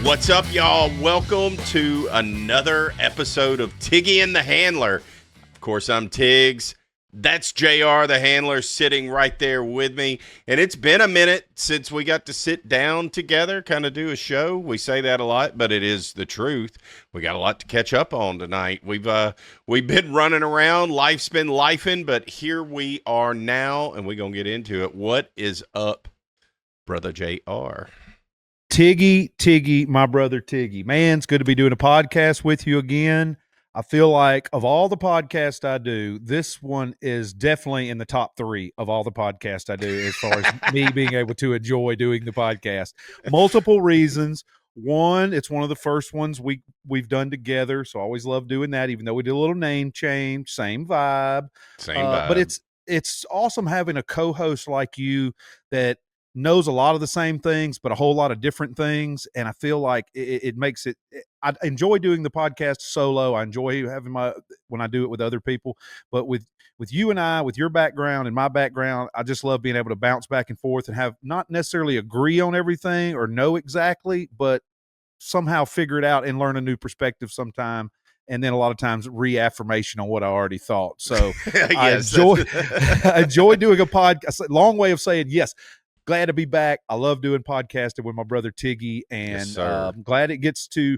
What's up, y'all? Welcome to another episode of Tiggy the Handler. Of course, I'm Tiggs. That's JR the Handler sitting right there with me. And it's been a minute since we got to sit down together, kind of do a show. We say that a lot, but it is the truth. We got a lot to catch up on tonight. We've been running around. Life's been lifing, but here we are now, and we're going to get into it. What is up, Brother JR? Tiggy, my brother Tiggy. Man, it's good to be doing a podcast with you again. I feel like of all the podcasts I do, this one is definitely in the top 3 of all the podcasts I do as far as me being able to enjoy doing the podcast. Multiple reasons. One, it's one of the first ones we've done together, so I always love doing that, even though we did a little name change, same vibe. But it's awesome having a co-host like you that knows a lot of the same things, but a whole lot of different things. And I feel like it makes it, I enjoy doing the podcast solo. I enjoy having when I do it with other people, but with you and I, with your background and my background, I just love being able to bounce back and forth and have not necessarily agree on everything or know exactly, but somehow figure it out and learn a new perspective sometime. And then a lot of times reaffirmation on what I already thought. So yes, I enjoy doing a podcast. Long way of saying yes. Glad to be back. I love doing podcasting with my brother Tiggy, and yes, glad we get to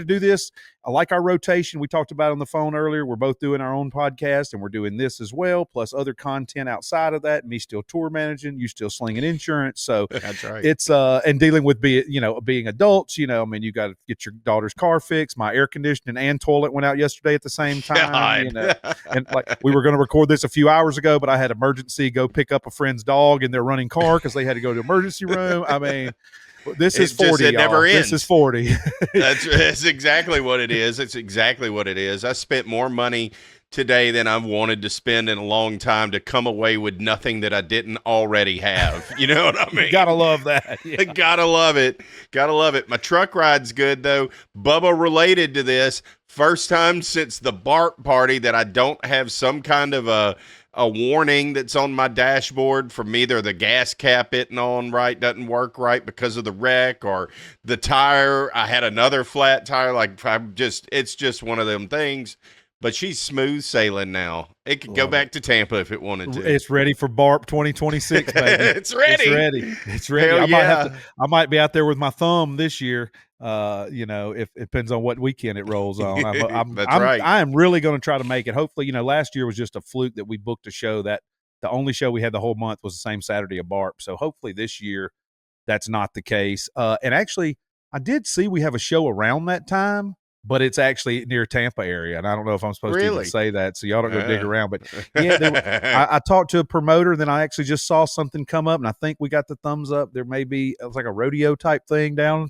do this. I like our rotation. We talked about it on the phone earlier. We're both doing our own podcast, and we're doing this as well, plus other content outside of that. Me still tour managing, you still slinging insurance. So that's right. It's and dealing with being adults. I mean, you got to get your daughter's car fixed. My air conditioning and toilet went out yesterday at the same time. And like we were going to record this a few hours ago, but I had emergency go pick up a friend's dog in their running car because they had to go to the emergency room. I mean, this is 40. It never ends. This is 40. That's exactly what it is. It's exactly what it is. I spent more money today than I've wanted to spend in a long time to come away with nothing that I didn't already have. You know what I mean? Gotta love that. Yeah. Gotta love it. Gotta love it. My truck ride's good, though. Bubba related to this. First time since the BARP party that I don't have some kind of a warning that's on my dashboard from either the gas cap isn't on right, doesn't work right because of the wreck, or the tire. I had another flat tire. It's just one of them things. But she's smooth sailing now. It could go back to Tampa if it wanted to. It's ready for BARP 2026, baby. It's ready. It's ready. Hell I might be out there with my thumb this year. If it depends on what weekend it rolls on. I am really going to try to make it. Hopefully, last year was just a fluke that we booked a show that the only show we had the whole month was the same Saturday of BARP. So hopefully this year that's not the case. And actually, I did see we have a show around that time, but it's actually near Tampa area. And I don't know if I'm supposed to even say that, so y'all don't go dig around. But yeah, I talked to a promoter, then I actually just saw something come up, and I think we got the thumbs up. There may be, it was like a rodeo type thing down in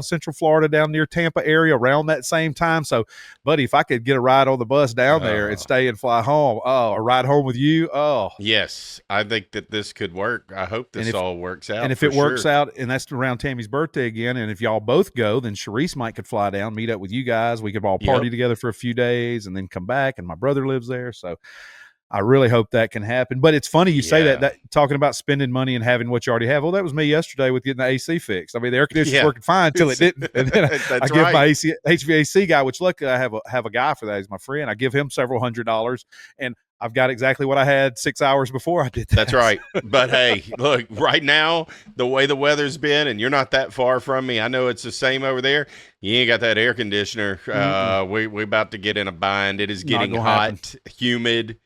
Central Florida, down near Tampa area around that same time. So, buddy, if I could get a ride on the bus down there and stay and fly home, or ride home with you, yes, I think that this could work. I hope this all works out. And if it works out, and that's around Tammy's birthday again, and if y'all both go, then Sharice might could fly down, meet up with you guys. We could all party together for a few days and then come back, and my brother lives there, so I really hope that can happen. But it's funny you say that talking about spending money and having what you already have. Well, that was me yesterday with getting the AC fixed. I mean, the air conditioner's working fine until it didn't, and then I give my HVAC guy, which luckily I have a guy for that. He's my friend. I give him several $100s, and I've got exactly what I had 6 hours before I did that. That's right. But hey, look, right now, the way the weather's been, and you're not that far from me, I know it's the same over there. You ain't got that air conditioner. We about to get in a bind. It is getting hot, humid.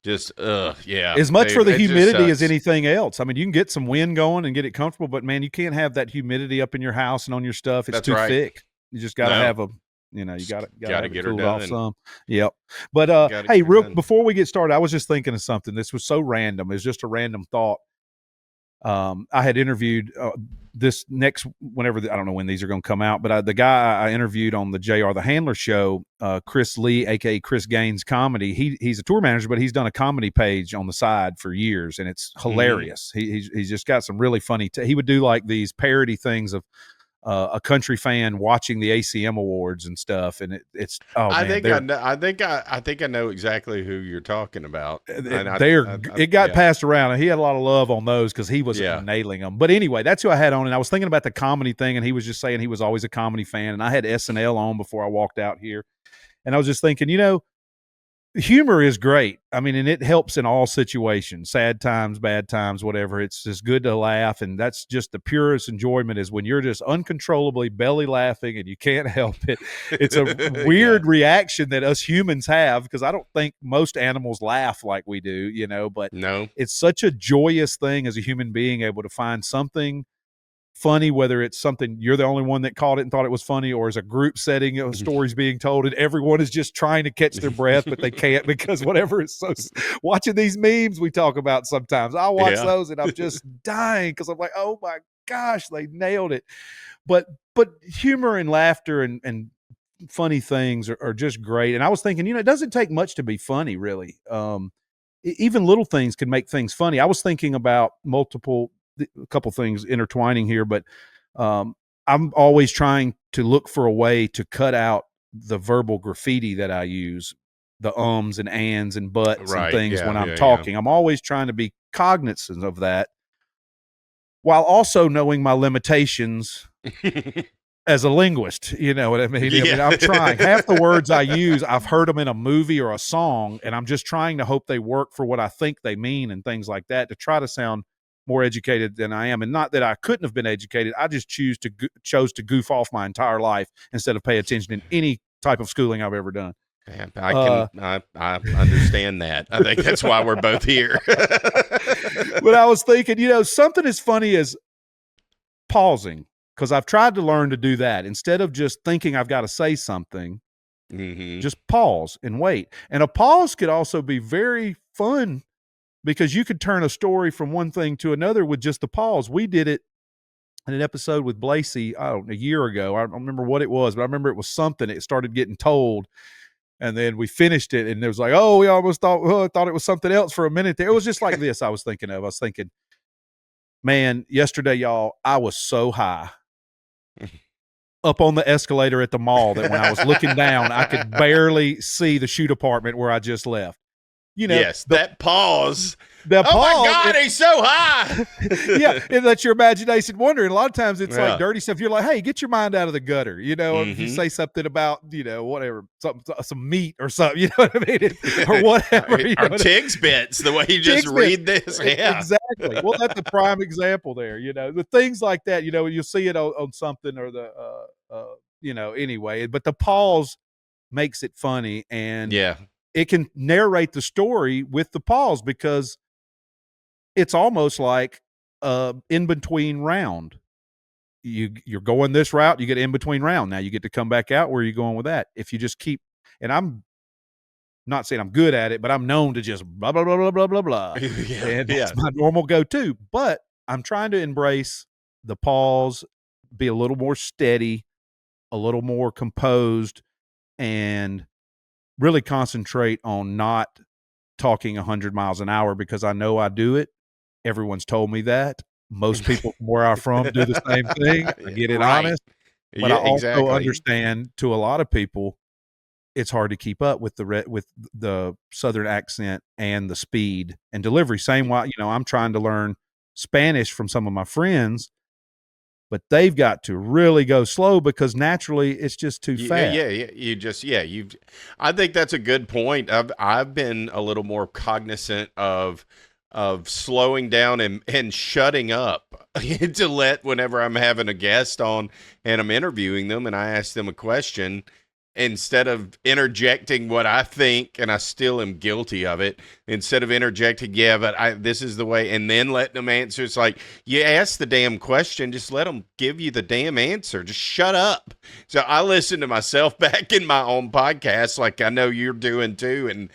Just, yeah. As much for the humidity as anything else. I mean, you can get some wind going and get it comfortable, but man, you can't have that humidity up in your house and on your stuff. It's too thick. You just got to have a you got to get her done. Off some. Yep. But hey, before we get started, I was just thinking of something. This was so random. It was just a random thought. I had interviewed this next whenever I don't know when these are going to come out, but the guy I interviewed on the JR the Handler show, Chris Lee, aka Chris Gaines Comedy. He's a tour manager, but he's done a comedy page on the side for years, and it's hilarious. He's just got some really funny. He would do like these parody things of a country fan watching the ACM awards and stuff, and it's oh I man, think I think I know exactly who you're talking about. it got passed around, and he had a lot of love on those because he was nailing them. But anyway, that's who I had on, and I was thinking about the comedy thing, and he was just saying he was always a comedy fan, and I had SNL on before I walked out here, and I was just thinking, humor is great. I mean, and it helps in all situations, sad times, bad times, whatever. It's just good to laugh. And that's just the purest enjoyment is when you're just uncontrollably belly laughing and you can't help it. It's a weird reaction that us humans have because I don't think most animals laugh like we do, but no, it's such a joyous thing as a human being able to find something funny, whether it's something you're the only one that caught it and thought it was funny, or as a group setting, stories being told and everyone is just trying to catch their breath, but they can't because whatever is so. Watching these memes we talk about sometimes, I watch those and I'm just dying because I'm like, oh my gosh, they nailed it. But humor and laughter and funny things are just great. And I was thinking, it doesn't take much to be funny, really. Even little things can make things funny. I was thinking about a couple things intertwining here, but I'm always trying to look for a way to cut out the verbal graffiti that I use, the ums and ands and buts and things when I'm talking. I'm always trying to be cognizant of that while also knowing my limitations as a linguist. You know what I mean? I mean, I'm trying. Half the words I use, I've heard them in a movie or a song, and I'm just trying to hope they work for what I think they mean and things like that to try to sound more educated than I am. And not that I couldn't have been educated. I just chose to goof off my entire life instead of pay attention in any type of schooling I've ever done. I understand that. I think that's why we're both here. But I was thinking, something as funny as pausing, because I've tried to learn to do that instead of just thinking I've got to say something. Just pause and wait. And a pause could also be very fun, because you could turn a story from one thing to another with just the pause. We did it in an episode with Blasey, a year ago. I don't remember what it was, but I remember it was something. It started getting told, and then we finished it, and it was like, oh, we almost thought it was something else for a minute there. It was just like this I was thinking of. I was thinking, man, yesterday, y'all, I was so high up on the escalator at the mall that when I was looking down, I could barely see the shoe department where I just left. That pause. My God, he's so high. And that's your imagination wondering. A lot of times it's like dirty stuff. You're like, hey, get your mind out of the gutter. If you say something about, whatever, some meat or something, you know what I mean? Or whatever. Or Tigs Bits, the way you just read this. Yeah. Exactly. Well, that's the prime example there. The things like that, you'll see it on something or anyway. But the pause makes it funny. And it can narrate the story with the pause, because it's almost like in between round. You're going this route, you get in between round. Now you get to come back out. Where are you going with that? If you just keep, and I'm not saying I'm good at it, but I'm known to just blah, blah, blah, blah, blah, blah, blah. And it's my normal go-to. But I'm trying to embrace the pause, be a little more steady, a little more composed, and really concentrate on not talking 100 miles an hour, because I know I do it. Everyone's told me that. Most people from where I'm from do the same thing. I get it honest. But I also understand, to a lot of people, it's hard to keep up with the Southern accent and the speed and delivery. Same way, I'm trying to learn Spanish from some of my friends, but they've got to really go slow because naturally it's just too fast. I think that's a good point. I've been a little more cognizant of slowing down and shutting up to let, whenever I'm having a guest on and I'm interviewing them and I ask them a question, instead of interjecting what I think, and I still am guilty of it, instead of interjecting, but this is the way, and then letting them answer. It's like, you ask the damn question, just let them give you the damn answer. Just shut up. So I listen to myself back in my own podcast, like I know you're doing too, and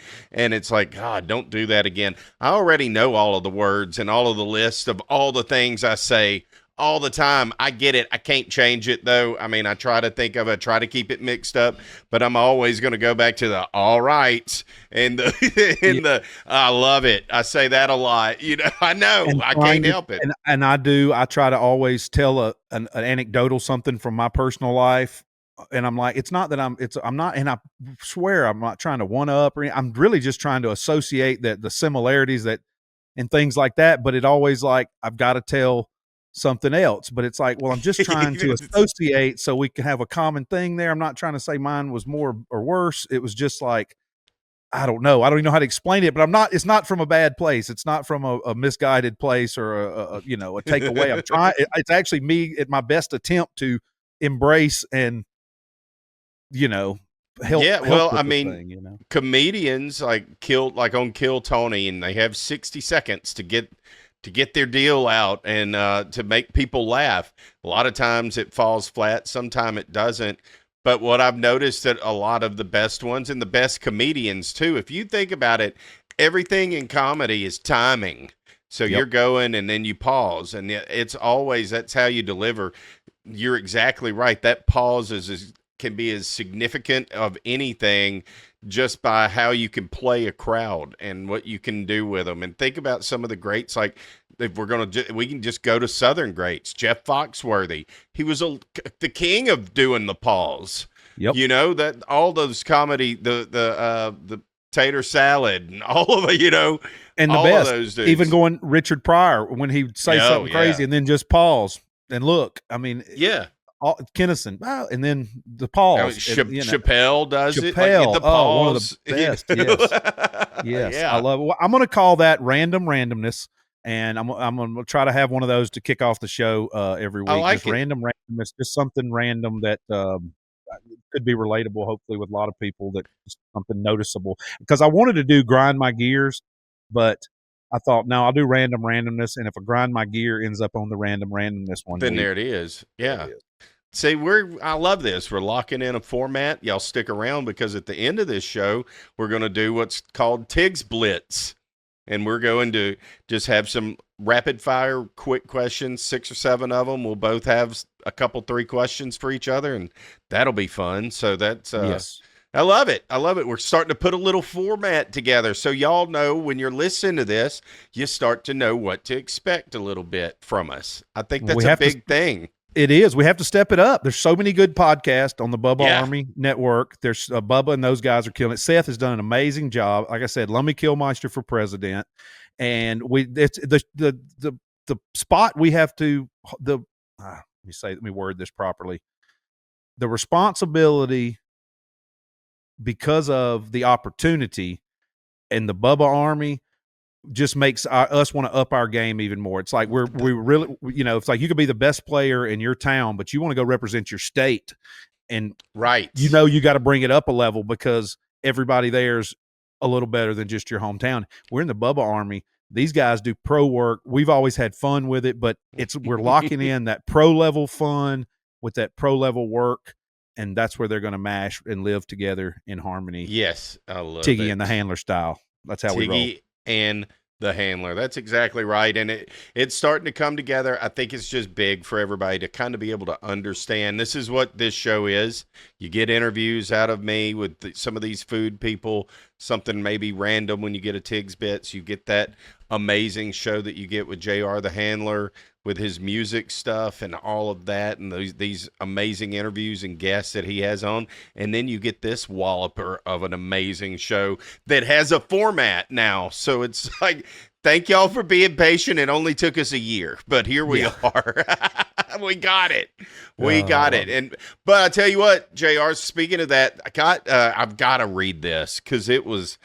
it's like, God, don't do that again. I already know all of the words and all of the list of all the things I say all the time. I get it. I can't change it though. I mean, I try to think of it, try to keep it mixed up, but I'm always going to go back to the all right and the I love it. I say that a lot. I know I can't help it. And I try to always tell an anecdotal something from my personal life. And I'm like, it's not that I'm not, and I swear I'm not trying to one up or I'm really just trying to associate the similarities and things like that. But it always like, I've got to tell something else, but it's like, well, I'm just trying to associate so we can have a common thing there. I'm not trying to say mine was more or worse. It was just like, I don't know. I don't even know how to explain it, but it's not from a bad place. It's not from a misguided place or a takeaway. I'm trying, it's actually me at my best attempt to embrace and, help. Yeah. Well, I mean, thing, comedians on Kill Tony, and they have 60 seconds to get their deal out and to make people laugh. A lot of times it falls flat. Sometimes it doesn't. But what I've noticed that a lot of the best ones and the best comedians too, if you think about it, everything in comedy is timing. So you're going and then you pause, and it's always, that's how you deliver. You're exactly right. That pause can be as significant of anything just by how you can play a crowd and what you can do with them. And think about some of the greats, like if we can just go to Southern greats. Jeff Foxworthy, he was the king of doing the pause. Yep. That all those comedy, the tater salad and all of it, and the all best, of those dudes. Even going Richard Pryor when he'd say something crazy and then just pause and look. I mean, Kinnison, and then the pause. Chappelle does it. Chappelle, the pause. One of the best. Yes, yes, I love it. Well, I'm going to call that randomness, and I'm going to try to have one of those to kick off the show every week. I like just randomness, just something random that could be relatable, hopefully, with a lot of people. That something noticeable. Because I wanted to do grind my gears, but I thought, no, I'll do randomness, and if I grind my gear ends up on the randomness one, then there it is. Yeah. See, I love this. We're locking in a format. Y'all stick around because at the end of this show, we're going to do what's called Tigs Blitz. And we're going to just have some rapid fire, quick questions, 6 or 7 of them. We'll both have a couple, 3 questions for each other, and that'll be fun. So that's, yes. I love it. I love it. We're starting to put a little format together. So y'all know when you're listening to this, you start to know what to expect a little bit from us. I think that's a big thing. It is. We have to step it up. There's so many good podcasts on the Bubba Army network. There's Bubba and those guys are killing it. Seth has done an amazing job. Like I said, Lummy Killmeister for president. And it's the spot we have to, let me word this properly. The responsibility because of the opportunity and the Bubba Army just makes us want to up our game even more. It's like we really, it's like you could be the best player in your town, but you want to go represent your state. And you got to bring it up a level because everybody there's a little better than just your hometown. We're in the Bubba Army. These guys do pro work. We've always had fun with it, but we're locking in that pro level fun with that pro level work. And that's where they're going to mash and live together in harmony. Yes. I love Tiggy and the Handler style. That's how we roll. And the Handler. That's exactly right. And it's starting to come together. I think it's just big for everybody to kind of be able to understand. This is what this show is. You get interviews out of me with some of these food people, something maybe random when you get a Tigs Bits. You get that amazing show that you get with JR the Handler with his music stuff and all of that and these amazing interviews and guests that he has on. And then you get this walloper of an amazing show that has a format now. So it's like, thank y'all for being patient. It only took us a year, but here we are. We got it. We got it. But I tell you what, JR, speaking of that, I've got to read this because it was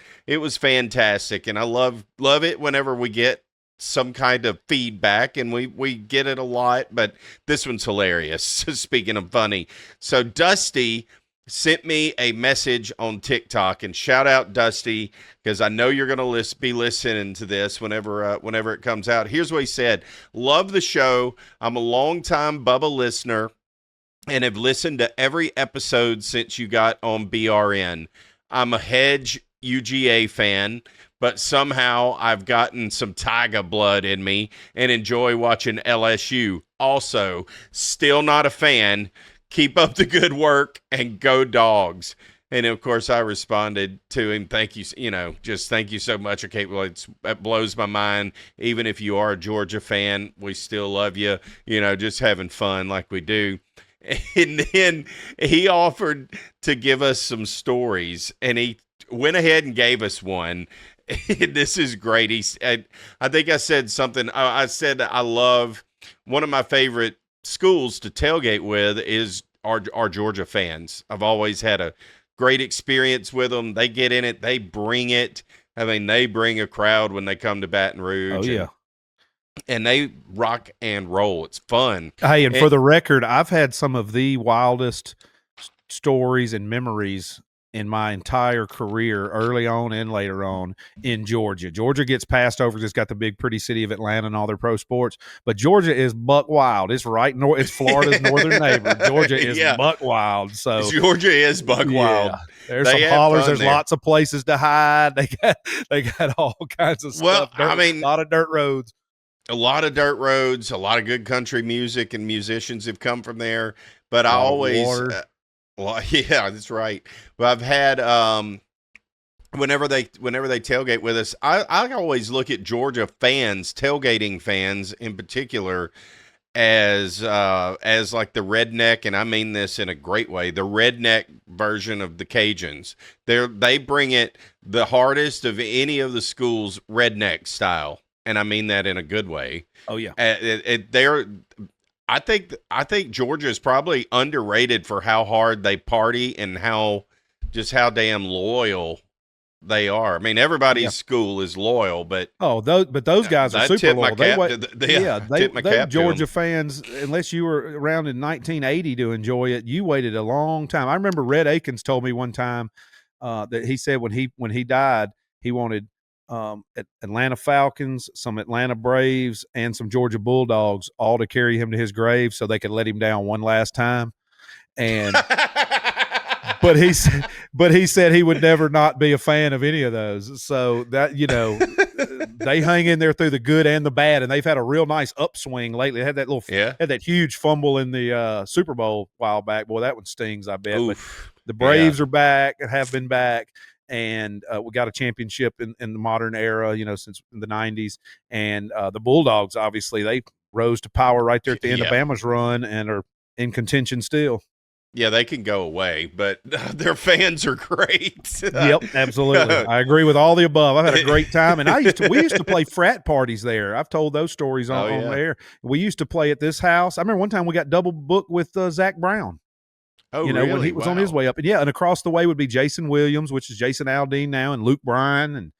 fantastic. And I love it whenever we get some kind of feedback, and we get it a lot, but this one's hilarious. Speaking of funny. So Dusty sent me a message on TikTok, and shout out Dusty, because I know you're going to be listening to this whenever it comes out. Here's what he said. Love the show. I'm a longtime Bubba listener and have listened to every episode since you got on BRN. I'm a Hedge UGA fan. but somehow I've gotten some Tiger blood in me and enjoy watching LSU. Also, still not a fan. Keep up the good work and go Dogs. And of course, I responded to him, thank you, just thank you so much. Okay, well, it blows my mind. Even if you are a Georgia fan, we still love you, just having fun like we do. And then he offered to give us some stories, and he went ahead and gave us one. This is great. I think I said something. I said I love one of my favorite schools to tailgate with is our Georgia fans. I've always had a great experience with them. They get in it. They bring it. I mean, they bring a crowd when they come to Baton Rouge. Oh, yeah. And they rock and roll. It's fun. Hey, and for the record, I've had some of the wildest stories and memories in my entire career, early on and later on, in Georgia. Georgia gets passed over because it's got the big, pretty city of Atlanta and all their pro sports. But Georgia is buck wild. It's it's Florida's northern neighbor. Georgia is buck wild. So Georgia is buck wild. There's some hollers. There's lots of places to hide. They got all kinds of stuff. Well, a lot of dirt roads. A lot of dirt roads, a lot of good country music, and musicians have come from there. But I always, yeah, that's right. But I've had, whenever they tailgate with us, I always look at Georgia fans, tailgating fans in particular, as like the redneck, and I mean this in a great way, the redneck version of the Cajuns. They bring it the hardest of any of the schools, redneck style. And I mean that in a good way. Oh yeah. I think Georgia is probably underrated for how hard they party and how damn loyal they are. I mean, everybody's school is loyal, but those guys are super loyal. They Georgia fans, unless you were around in 1980 to enjoy it, you waited a long time. I remember Red Akins told me one time that he said when he died, he wanted Atlanta Falcons, some Atlanta Braves, and some Georgia Bulldogs all to carry him to his grave so they could let him down one last time. And but he said he would never not be a fan of any of those. So that they hang in there through the good and the bad, and they've had a real nice upswing lately. They had that huge fumble in the Super Bowl a while back. Boy, that one stings, I bet. But the Braves are back and have been back. And we got a championship in the modern era, since the 90s. And the Bulldogs, obviously, they rose to power right there at the end of Bama's run and are in contention still. Yeah, they can go away, but their fans are great. Yep, absolutely. I agree with all the above. I've had a great time, and we used to play frat parties there. I've told those stories on air. We used to play at this house. I remember one time we got double booked with Zach Brown. Oh, really? When he was on his way up. And across the way would be Jason Williams, which is Jason Aldean now, and Luke Bryan and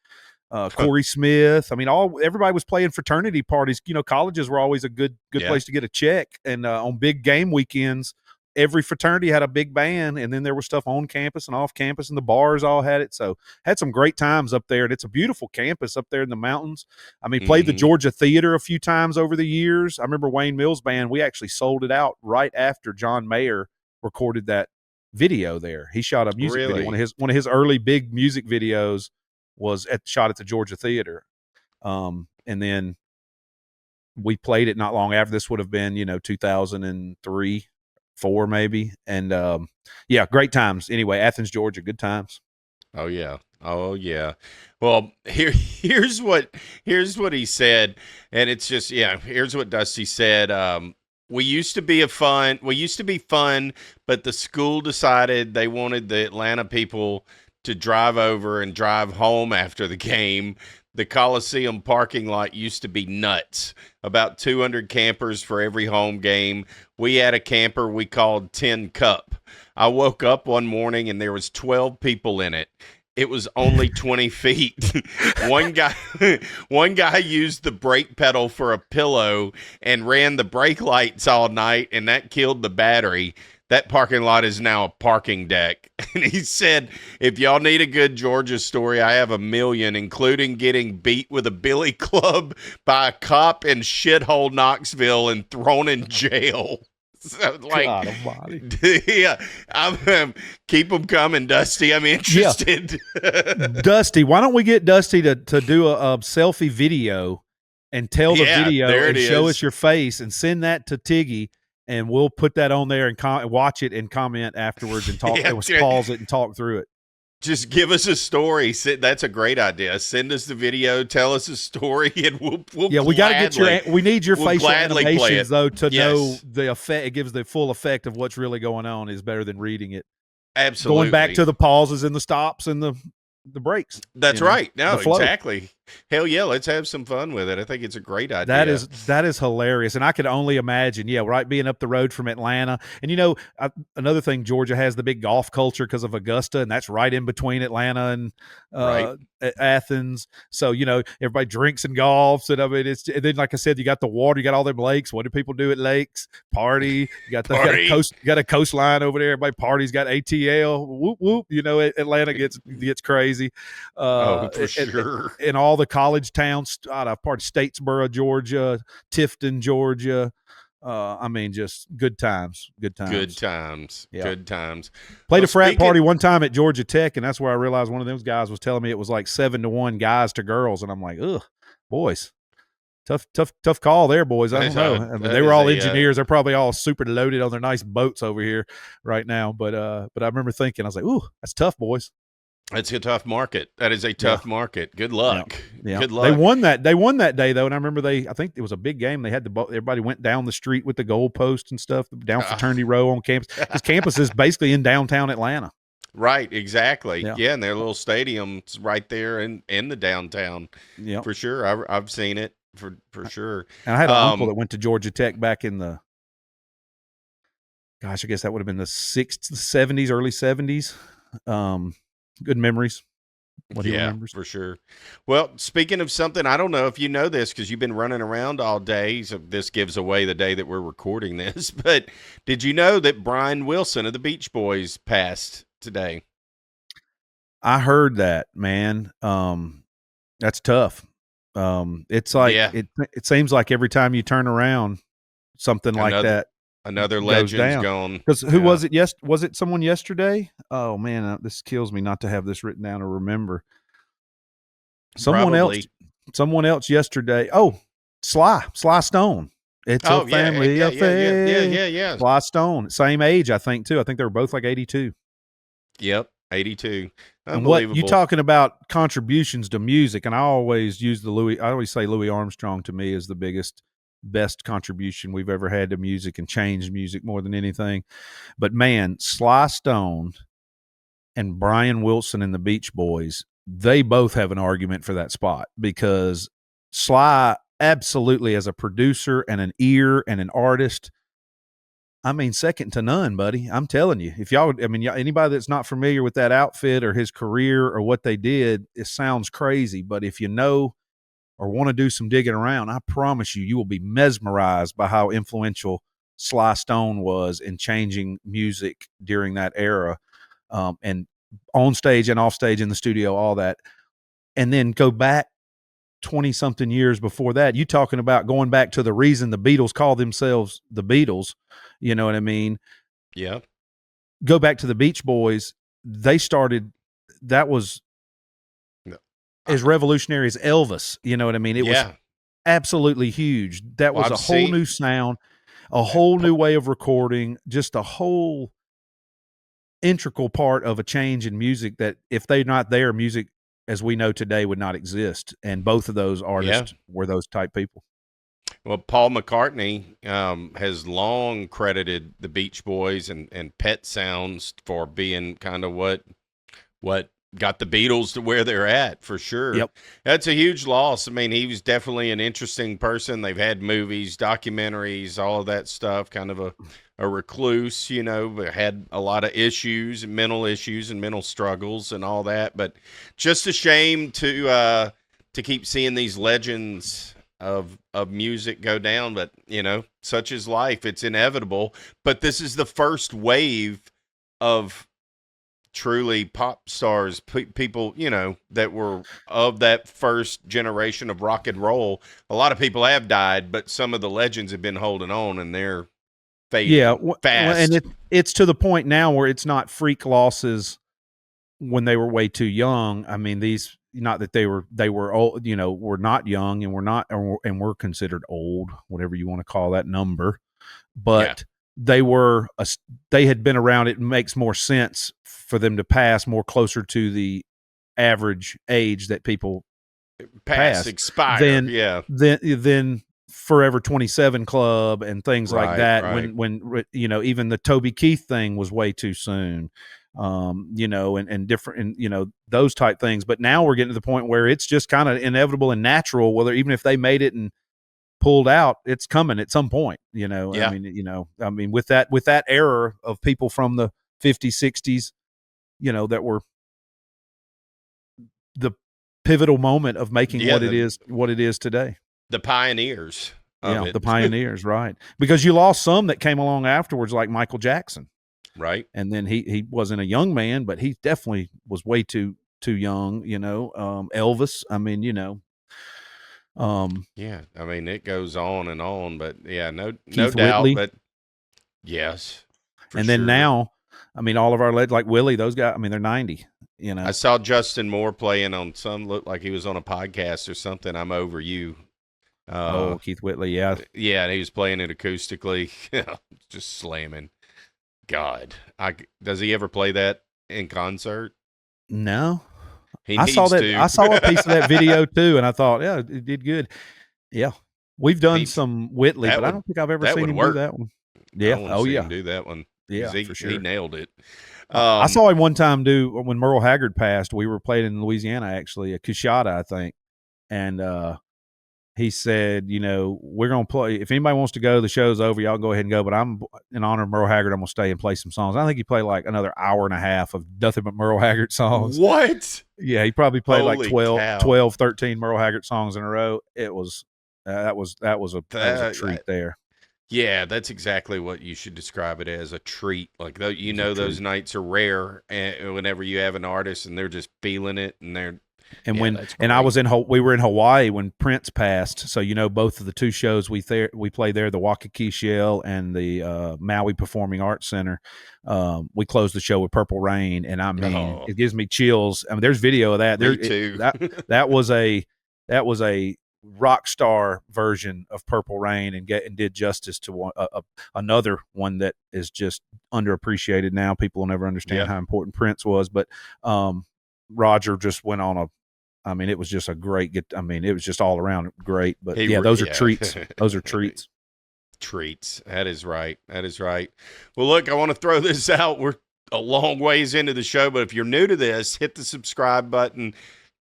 Corey Smith. I mean, everybody was playing fraternity parties. Colleges were always a good place to get a check. And on big game weekends, every fraternity had a big band, and then there was stuff on campus and off campus, and the bars all had it. So had some great times up there, and it's a beautiful campus up there in the mountains. I mean, played the Georgia Theater a few times over the years. I remember Wayne Mills' band, we actually sold it out right after John Mayer recorded that video there. He shot a music video. One of his early big music videos was shot at the Georgia Theater. And then we played it not long after. This would have been, 2003, 4 maybe. And great times. Anyway, Athens, Georgia, good times. Oh yeah. Well, here's what he said, and it's just here's what Dusty said. We used to be fun, but the school decided they wanted the Atlanta people to drive over and drive home after the game. The Coliseum parking lot used to be nuts. About 200 campers for every home game. We had a camper we called 10 Cup. I woke up one morning and there was 12 people in it. It was only 20 feet. One guy used the brake pedal for a pillow and ran the brake lights all night, and that killed the battery. That parking lot is now a parking deck. And he said, if y'all need a good Georgia story, I have a million, including getting beat with a billy club by a cop in shithole Knoxville and thrown in jail. So, like, God Almighty. yeah, keep them coming, Dusty. I'm interested. Dusty, why don't we get Dusty to do a selfie video and tell the Yeah, video there and it show is. us your face and send that to Tiggy, and we'll put that on there and watch it and comment afterwards and talk. Yeah, pause it and talk through it. just give us a story. That's a great idea. Send us the video, tell us a story, and we'll Yeah, we got to get we need your facial animations though to know the effect. It gives the full effect of what's really going on is better than reading it. Absolutely. Going back to the pauses and the stops and the breaks. That's right. No, exactly. Hell yeah, let's have some fun with it. I think it's a great idea. That is hilarious, and I could only imagine. Yeah, right, being up the road from Atlanta, and another thing, Georgia has the big golf culture because of Augusta, and that's right in between Atlanta and Athens. So everybody drinks and golfs, and I mean, and then like I said, you got the water, you got all them lakes. What do people do at lakes? Party. You got got a coastline over there. Everybody parties. Got ATL. Whoop whoop. Atlanta gets crazy. For sure. And all the college towns. I've part of Statesboro, Georgia, Tifton, Georgia. I mean, just good times. Good times. Yeah. Good times. Played a frat party one time at Georgia Tech, and that's where I realized one of those guys was telling me it was like 7-1 guys to girls, and I'm like, ugh, boys. Tough call there, boys. I don't know. I mean, they were all engineers. They're probably all super loaded on their nice boats over here right now. But I remember thinking, I was like, ooh, that's tough, boys. It's a tough market. That is a tough market. Good luck. Yeah. Good luck. They won that day though, and I remember I think it was a big game. They had everybody went down the street with the goalpost and stuff down Fraternity Row on campus. Because campus is basically in downtown Atlanta. Right, exactly. Yeah, and their little stadium's right there in the downtown. Yeah, for sure. I've seen it for sure. And I had an uncle that went to Georgia Tech back in the. Gosh, I guess that would have been the 70s, early 70s. Good memories. What he remembers. For sure. Well, speaking of something, I don't know if you know this because you've been running around all day. So this gives away the day that we're recording this. But did you know that Brian Wilson of the Beach Boys passed today? I heard that, man. That's tough. It's like it seems like every time you turn around, something like that. Another legend's gone. Because who was it? Was it someone yesterday? Oh man, this kills me not to have this written down or remember. Someone else yesterday. Oh, Sly Stone. It's a family affair. Yeah. Sly Stone, same age, I think too. I think they were both like 82. Yep, 82. And what you talking about contributions to music? And I always use I always say Louis Armstrong to me is the best contribution we've ever had to music and changed music more than anything. But man, Sly Stone and Brian Wilson and the Beach Boys, they both have an argument for that spot because Sly absolutely as a producer and an ear and an artist, I mean, second to none, buddy. I'm telling you, if anybody that's not familiar with that outfit or his career or what they did, it sounds crazy. But if you know or want to do some digging around, I promise you will be mesmerized by how influential Sly Stone was in changing music during that era, and on stage and off stage in the studio, all that. And then go back 20-something years before that. You talking about going back to the reason the Beatles call themselves the Beatles, you know what I mean? Yeah. Go back to the Beach Boys. They started, that was as revolutionary as Elvis, you know what I mean? It was absolutely huge. That was a whole new sound, a whole new way of recording, just a whole integral part of a change in music that if they're not there, music as we know today would not exist. And both of those artists were those type people. Well, Paul McCartney has long credited the Beach Boys and Pet Sounds for being kind of what got the Beatles to where they're at, for sure. Yep. That's a huge loss. I mean, he was definitely an interesting person. They've had movies, documentaries, all of that stuff, kind of a recluse, but had a lot of issues, mental struggles and all that. But just a shame to keep seeing these legends of music go down. But, such is life. It's inevitable. But this is the first wave of truly pop stars, people, that were of that first generation of rock and roll. A lot of people have died, but some of the legends have been holding on, and they're fading fast. And it's to the point now where it's not freak losses when they were way too young. I mean, these, not that they were old, we're not young and we're considered old, whatever you want to call that number, but they had been around. It makes more sense for them to pass more closer to the average age that people expire than Forever 27 Club and things like that. Right. When even the Toby Keith thing was way too soon, and different, and those type things. But now we're getting to the point where it's just kind of inevitable and natural. Whether even if they made it and pulled out, it's coming at some point. I mean, with that era of people from the 50s, 60s, that were the pivotal moment of making what it is today. The pioneers. The pioneers, right. Because you lost some that came along afterwards, like Michael Jackson. Right. And then he wasn't a young man, but he definitely was way too young, Elvis. I mean, I mean, it goes on and on, but no Keith doubt. Whitley. But yes. And then now, I mean, all of our legends, like Willie, those guys, I mean, they're 90. I saw Justin Moore playing on looked like he was on a podcast or something. I'm Over You. Keith Whitley, yeah. Yeah, and he was playing it acoustically, just slamming. God, does he ever play that in concert? No. I saw a piece of that video too, and I thought, yeah, it did good. Yeah, we've done some Whitley, but I don't think I've ever seen him do that one. Yeah, him do that one. Yeah, for sure. He nailed it. I saw him one time do when Merle Haggard passed. We were playing in Louisiana, actually, a Cushata, I think, and he said, we're going to play. If anybody wants to go, the show's over. Y'all go ahead and go. But I'm, in honor of Merle Haggard, I'm going to stay and play some songs. I think he played like another hour and a half of nothing but Merle Haggard songs. What? Yeah, he probably played Holy like 12, 13 Merle Haggard songs in a row. It was that was a treat there. Yeah, that's exactly what you should describe it as, a treat. Like, those nights are rare, and whenever you have an artist and they're just feeling it, and they're. And we were in Hawaii when Prince passed. So, both of the two shows we played there, the Waikiki Shell and the Maui Performing Arts Center. We closed the show with Purple Rain, and I mean, it gives me chills. I mean, there's video of that. Me too. That was a rock star version of Purple Rain, and did justice to another one that is just underappreciated now. People will never understand how important Prince was, but Roger just went on it was just a great it was just all around great. But those are treats. Those are treats. Treats. That is right. Well, look, I want to throw this out. We're a long ways into the show, but if you're new to this, hit the subscribe button.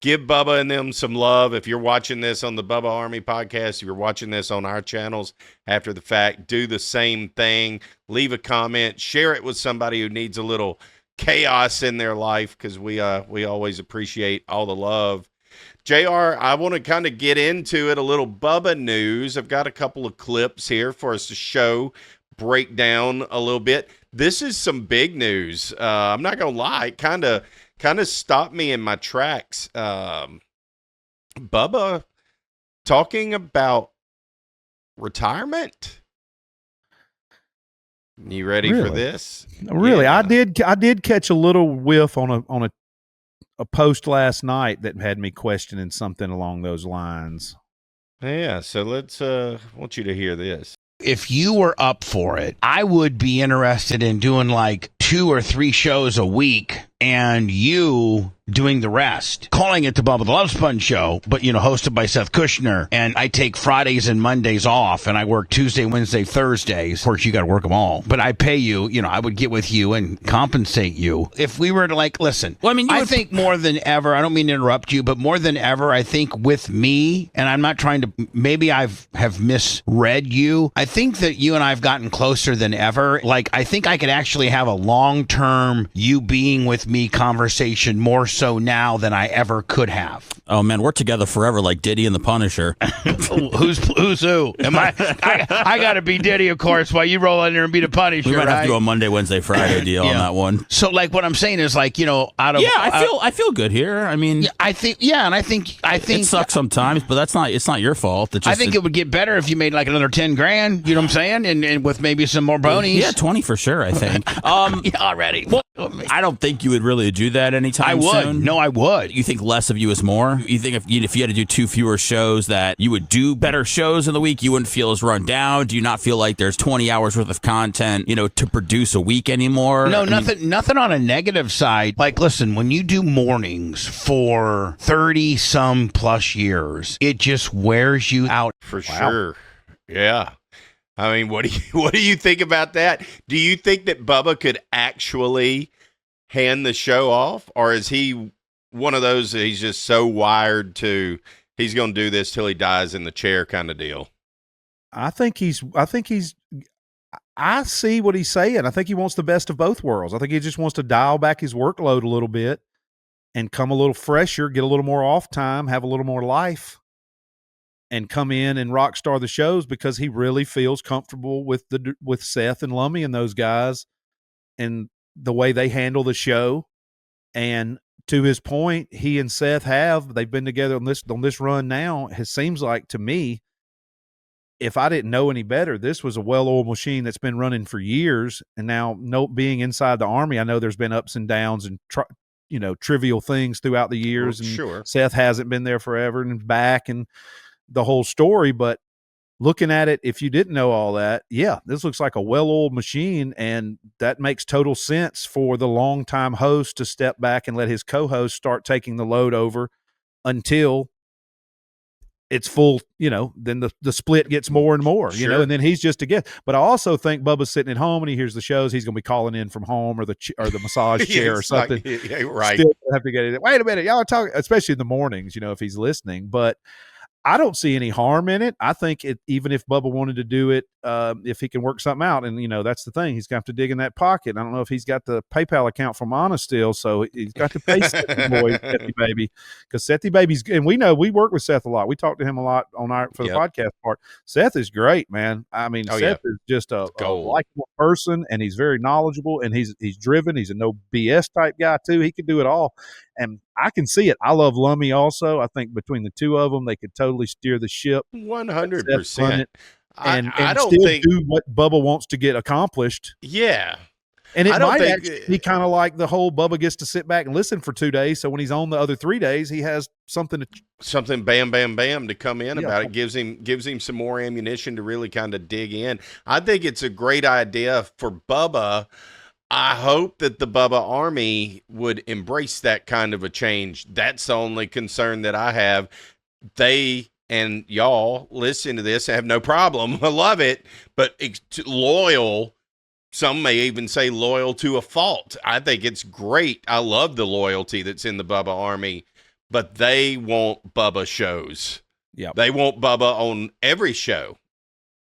Give Bubba and them some love. If you're watching this on the Bubba Army podcast, if you're watching this on our channels after the fact, do the same thing. Leave a comment. Share it with somebody who needs a little chaos in their life, because we always appreciate all the love. JR, I want to kind of get into it, a little Bubba news. I've got a couple of clips here for us to break down a little bit. This is some big news. I'm not going to lie, kind of stopped me in my tracks. Bubba talking about retirement. You ready for this? Really? Yeah. I did catch a little whiff on a post last night that had me questioning something along those lines. Yeah, so let's I want you to hear this. If you were up for it, I would be interested in doing like 2 or 3 shows a week and you doing the rest. Calling it the Bubba the Love Sponge Show, but, hosted by Seth Kushner. And I take Fridays and Mondays off, and I work Tuesday, Wednesday, Thursdays. Of course, you got to work them all. But I pay you, I would get with you and compensate you. If we were to listen. Well, I think more than ever, I don't mean to interrupt you, but more than ever, I think with me, and I'm not trying to, maybe have misread you. I think that you and I have gotten closer than ever. I think I could actually have a long-term you being with with me conversation more so now than I ever could have. Oh man, we're together forever, like Diddy and the Punisher. Who's who? Am I got to be Diddy, of course, while you roll in there and be the Punisher. We might have right? to do a Monday, Wednesday, Friday deal on that one. So, like, what I'm saying is, like, I feel good here. I mean, I think it sucks sometimes, but it's not your fault. I think it would get better if you made like another 10 grand. You know what I'm saying? And with maybe some more bonies. Yeah, 20 for sure. I think. Already. Well, I don't think you would really do that anytime soon. I would. No, I would. You think less of you is more? You think if you had to do 2 fewer shows that you would do better shows in the week, you wouldn't feel as run down? Do you not feel like there's 20 hours worth of content, to produce a week anymore? No, nothing on a negative side. Like, listen, when you do mornings for 30 some plus years, it just wears you out. For sure. Yeah. I mean, what do you think about that? Do you think that Bubba could actually hand the show off, or is he one of those that he's just so wired to he's going to do this till he dies in the chair kind of deal? I see what he's saying. I think he wants the best of both worlds. I think he just wants to dial back his workload a little bit and come a little fresher, get a little more off time, have a little more life, and come in and rock star the shows because he really feels comfortable with Seth and Lummy and those guys and the way they handle the show. And to his point, he and Seth they've been together on this run now. It seems like to me, if I didn't know any better, this was a well-oiled machine that's been running for years. And now, being inside the Army, I know there's been ups and downs and trivial things throughout the years. Well, and sure. Seth hasn't been there forever and back and the whole story. But looking at it, if you didn't know all that, yeah, this looks like a well-oiled machine, and that makes total sense for the longtime host to step back and let his co-host start taking the load over until it's full, then the split gets more and more, Sure. and then he's just a guest. But I also think Bubba's sitting at home and he hears the shows. He's going to be calling in from home or the massage chair or something. Right. Still have to get it. Wait a minute. Y'all are talking, especially in the mornings, if he's listening. But I don't see any harm in it. I think even if Bubba wanted to do it, if he can work something out, and that's the thing, he's going to have to dig in that pocket. I don't know if he's got the PayPal account from Anna still, so he's got to pay Sethy boy, Sethy baby, because Sethy baby's, and we know we work with Seth a lot. We talk to him a lot for the podcast part. Seth is great, man. I mean, Seth is just a likable person, and he's very knowledgeable, and he's driven. He's a no BS type guy too. He can do it all. And I can see it. I love Lummy also. I think between the two of them, they could totally steer the ship. 100%. And I don't still think do what Bubba wants to get accomplished. Yeah. And it I don't might think actually be kind of like the whole Bubba gets to sit back and listen for 2 days. So when he's on the other 3 days, he has something bam, bam, bam to come in about it. Gives him some more ammunition to really kind of dig in. I think it's a great idea for Bubba. I hope that the Bubba Army would embrace that kind of a change. That's the only concern that I have. They and y'all listen to this, I have no problem. I love it, but loyal. Some may even say loyal to a fault. I think it's great. I love the loyalty that's in the Bubba Army, but they want Bubba shows. Yeah, they want Bubba on every show.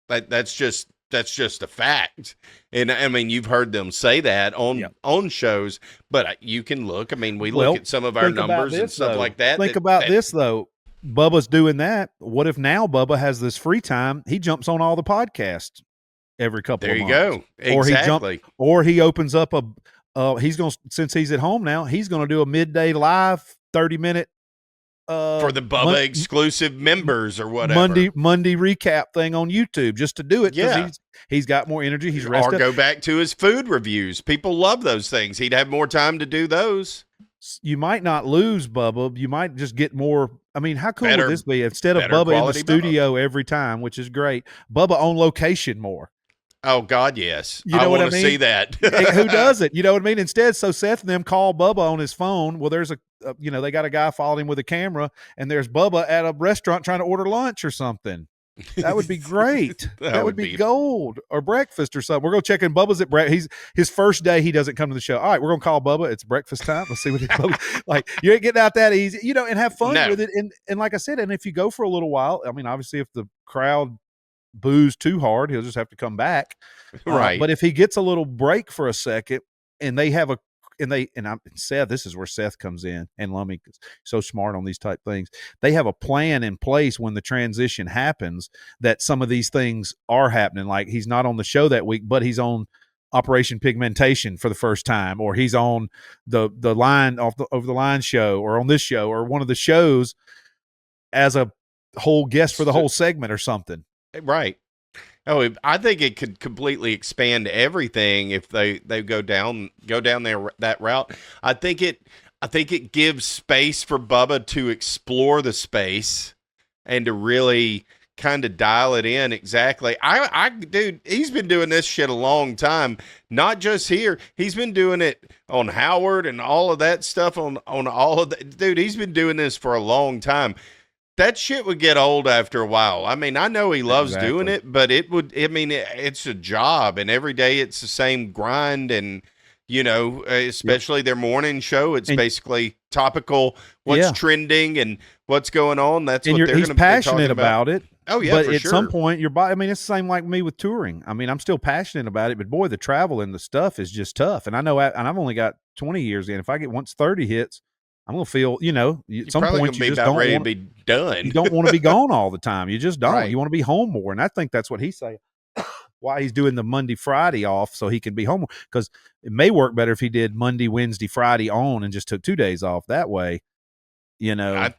That's just a fact. And I mean, you've heard them say that on shows, but you can look. I mean, we look at some of our numbers and stuff like that. Think about this, though. Bubba's doing that. What if now Bubba has this free time? He jumps on all the podcasts every couple of months. There you go. Exactly. Or he opens up since he's at home now, he's going to do a midday live 30-minute for the Bubba exclusive members or whatever. Monday recap thing on YouTube just to do it. Yeah. He's got more energy. He's rested. Or go back to his food reviews. People love those things. He'd have more time to do those. You might not lose Bubba. You might just get more. I mean, how cool would this be? Instead of Bubba in the studio every time, which is great, Bubba on location more. Oh, God, yes. You know what I mean? I want to see that. Who does it? You know what I mean? Instead, so Seth and them call Bubba on his phone. Well, there's they got a guy following him with a camera, and there's Bubba at a restaurant trying to order lunch or something. That would be great. that would be gold, or breakfast or something. We're going to check in. Bubba's at his first day. He doesn't come to the show. All right, we're going to call Bubba. It's breakfast time. Let's see what he's like. You ain't getting out that easy, and have fun with it. And like I said, and if you go for a little while, I mean, obviously if the crowd boos too hard, he'll just have to come back. Right. But if he gets a little break for a second and they have Seth, this is where Seth comes in, and Lummy is so smart on these type things. They have a plan in place when the transition happens that some of these things are happening. Like he's not on the show that week, but he's on Operation Pigmentation for the first time, or he's on the line over the line show, or on this show, or one of the shows as a whole guest for the whole segment or something. Right. Oh, I think it could completely expand everything if they go down there that route. I think it gives space for Bubba to explore the space and to really kind of dial it in exactly. Dude, he's been doing this shit a long time, not just here. He's been doing it on Howard and all of that stuff on all of that. Dude, he's been doing this for a long time. That shit would get old after a while. I mean, I know he loves doing it, but it's a job, and every day it's the same grind, and especially their morning show. It's basically topical, what's trending and what's going on. That's what they're going to be talking about. He's passionate about it. Oh yeah, but for at sure. some point, your body. I mean, it's the same like me with touring. I mean, I'm still passionate about it, but boy, the travel and the stuff is just tough. And I know, and I've only got 20 years in. If I get once 30 hits, I'm gonna feel. At some point you just don't ready want to be done. You don't want to be gone all the time. You just don't. Right. You want to be home more. And I think that's what he's saying. Why he's doing the Monday, Friday off so he can be home, because it may work better if he did Monday, Wednesday, Friday on and just took 2 days off that way. I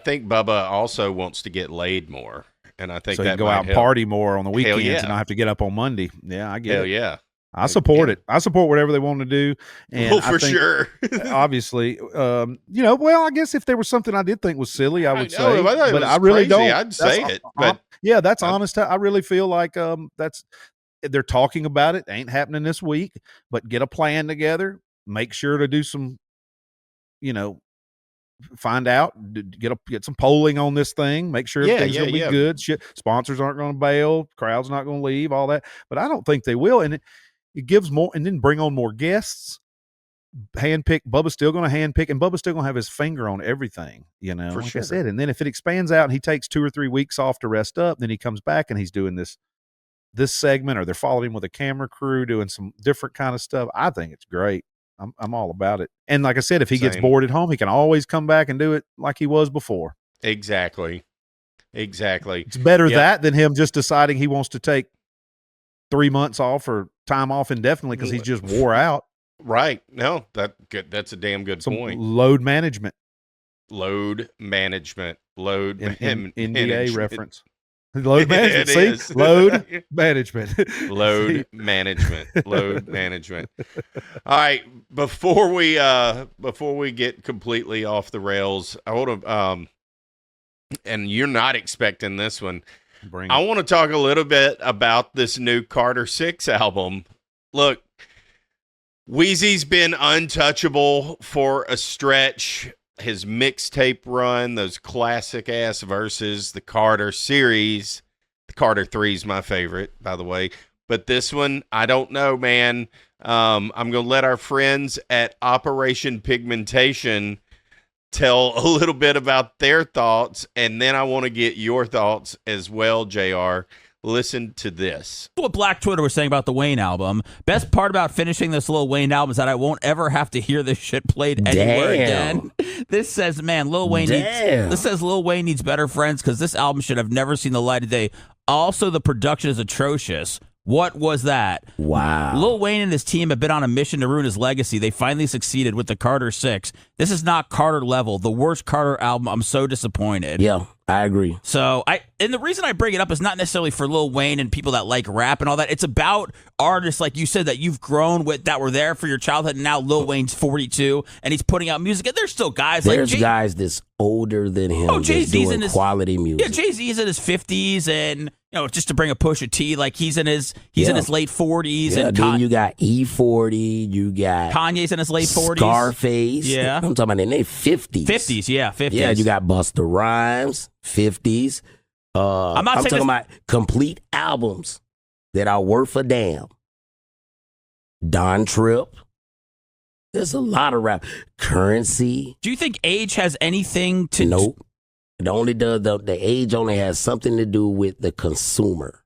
think Bubba also wants to get laid more. And I think so that he can go out and party more on the weekends and not have to get up on Monday. Yeah, I get it. Hell yeah. I support it. I support whatever they want to do. And for sure. Obviously, I guess if there was something I did think was silly, I would say, but I crazy, really don't. I'd say it. But that's honest. I really feel like they're talking about it. It ain't happening this week, but get a plan together. Make sure to do some, find out, get some polling on this thing, make sure everything's going to be good. Shit, sponsors aren't going to bail, crowd's not going to leave, all that. But I don't think they will, and it gives more, and then bring on more guests. Handpick. Bubba's still going to handpick, and Bubba's still going to have his finger on everything. For like sure. I said. And then if it expands out, and he takes 2 or 3 weeks off to rest up, then he comes back and he's doing this segment, or they're following him with a camera crew doing some different kind of stuff. I think it's great. I'm all about it. And like I said, if he gets bored at home, he can always come back and do it like he was before. Exactly. It's better that than him just deciding he wants to take 3 months off or time off indefinitely because he's just wore out. Right. No, that's a damn good point. Load management. NDA reference. Load management. See? Load management. Load management. Load management. All right. Before we get completely off the rails, I want to and you're not expecting this one. I want to talk a little bit about this new Carter 6 album. Look, Wheezy's been untouchable for a stretch. His mixtape run, those classic ass verses, the Carter series. The Carter 3 is my favorite, by the way. But this one, I don't know, man. I'm going to let our friends at Operation Pigmentation tell a little bit about their thoughts, and then I want to get your thoughts as well, JR. Listen to this. What Black Twitter was saying about the Wayne album. Best part about finishing this Lil Wayne album is that I won't ever have to hear this shit played anywhere again. This says, man, Lil Wayne needs better friends because this album should have never seen the light of day. Also, the production is atrocious. What was that? Wow. Lil Wayne and his team have been on a mission to ruin his legacy. They finally succeeded with the Carter 6. This is not Carter level. The worst Carter album. I'm so disappointed. Yeah, I agree. So and the reason I bring it up is not necessarily for Lil Wayne and people that like rap and all that. It's about artists like you said that you've grown with, that were there for your childhood. And now Lil Wayne's 42 and he's putting out music. And there's still guys like guys that's older than him. Oh, Jay-Z's in his quality music. Yeah, Jay-Z's in his 50s, and just to bring a Pusha T, like he's in his late 40s. Yeah, and then you got E40, you got Kanye's in his late 40s. Scarface. Yeah. I'm talking about in their 50s. 50s, yeah, 50s. Yeah, you got Busta Rhymes, 50s. I'm talking about complete albums that are worth a damn. Don Tripp. There's a lot of rap. Currency. Do you think age has anything to... Nope. It only does, the age only has something to do with the consumer.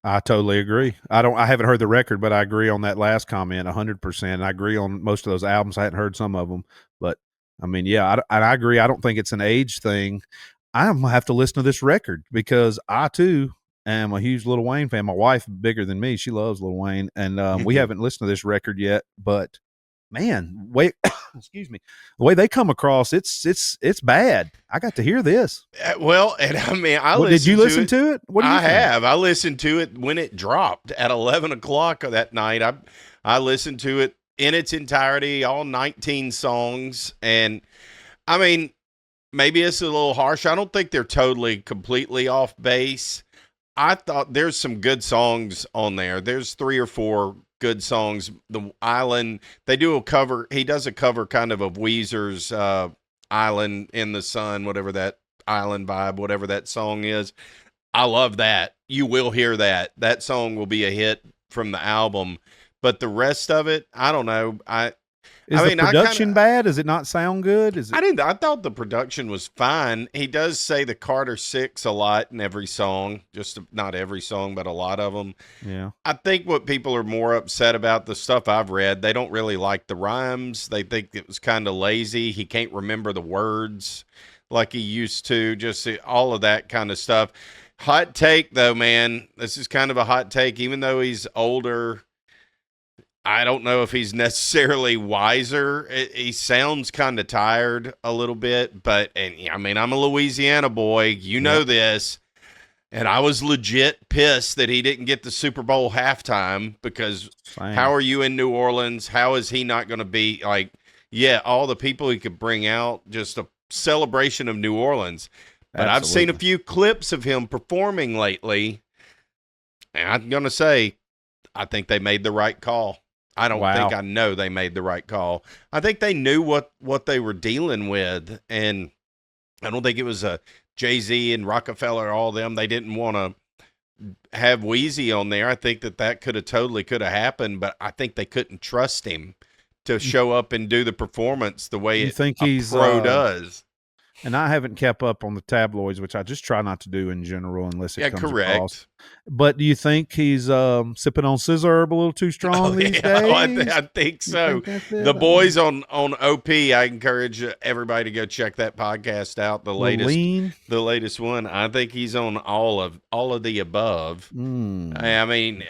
I totally agree. I haven't heard the record, but I agree on that last comment 100%. I agree on most of those albums. I hadn't heard some of them, but I mean, yeah, I agree. I don't think it's an age thing. I'm gonna have to listen to this record because I too am a huge Lil Wayne fan. My wife bigger than me. She loves Lil Wayne, and we haven't listened to this record yet, but man, wait, excuse me, the way they come across, it's bad. I got to hear this. Well, and I mean, Did you listen to it? What do you think? have. I listened to it when it dropped at 11 o'clock that night. I listened to it in its entirety, all 19 songs. And I mean, maybe it's a little harsh. I don't think they're completely off base. I thought there's some good songs on there. There's 3 or 4 good songs. The Island, he does a cover kind of Weezer's Island in the Sun, whatever that Island vibe, whatever that song is. I love that. You will hear that. That song will be a hit from the album. But the rest of it, I don't know. Is the production bad? Does it not sound good? I thought the production was fine. He does say the Carter 6 a lot in every song. Just not every song, but a lot of them. Yeah. I think what people are more upset about, the stuff I've read, they don't really like the rhymes. They think it was kind of lazy. He can't remember the words like he used to. Just all of that kind of stuff. Hot take, though, man. This is kind of a hot take. Even though he's older, I don't know if he's necessarily wiser. He sounds kind of tired a little bit, I mean, I'm a Louisiana boy. You know this. And I was legit pissed that he didn't get the Super Bowl halftime because how are you in New Orleans? How is he not going to be all the people he could bring out, just a celebration of New Orleans. But Absolutely. I've seen a few clips of him performing lately, and I'm going to say I think they made the right call. I don't think I know they made the right call. I think they knew what they were dealing with, and I don't think it was a Jay-Z and Rockefeller, all them. They didn't want to have Weezy on there. I think that could have happened, but I think they couldn't trust him to show up and do the performance the way a pro does. And I haven't kept up on the tabloids, which I just try not to do in general unless it comes across. But do you think he's sipping on scissor herb a little too strong these days? I think so. The boys on OP, I encourage everybody to go check that podcast out. The latest one. I think he's on all of the above. I mean,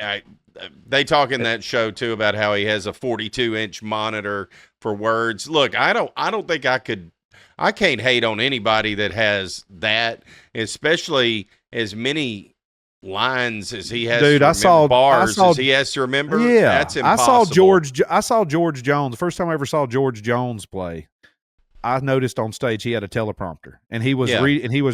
they talk in that show too about how he has a 42-inch monitor for words. Look, I don't think I can't hate on anybody that has that, especially as many lines as he has. Dude, bars as he has to remember. Yeah, that's impossible. I saw George Jones. The first time I ever saw George Jones play, I noticed on stage he had a teleprompter, and he was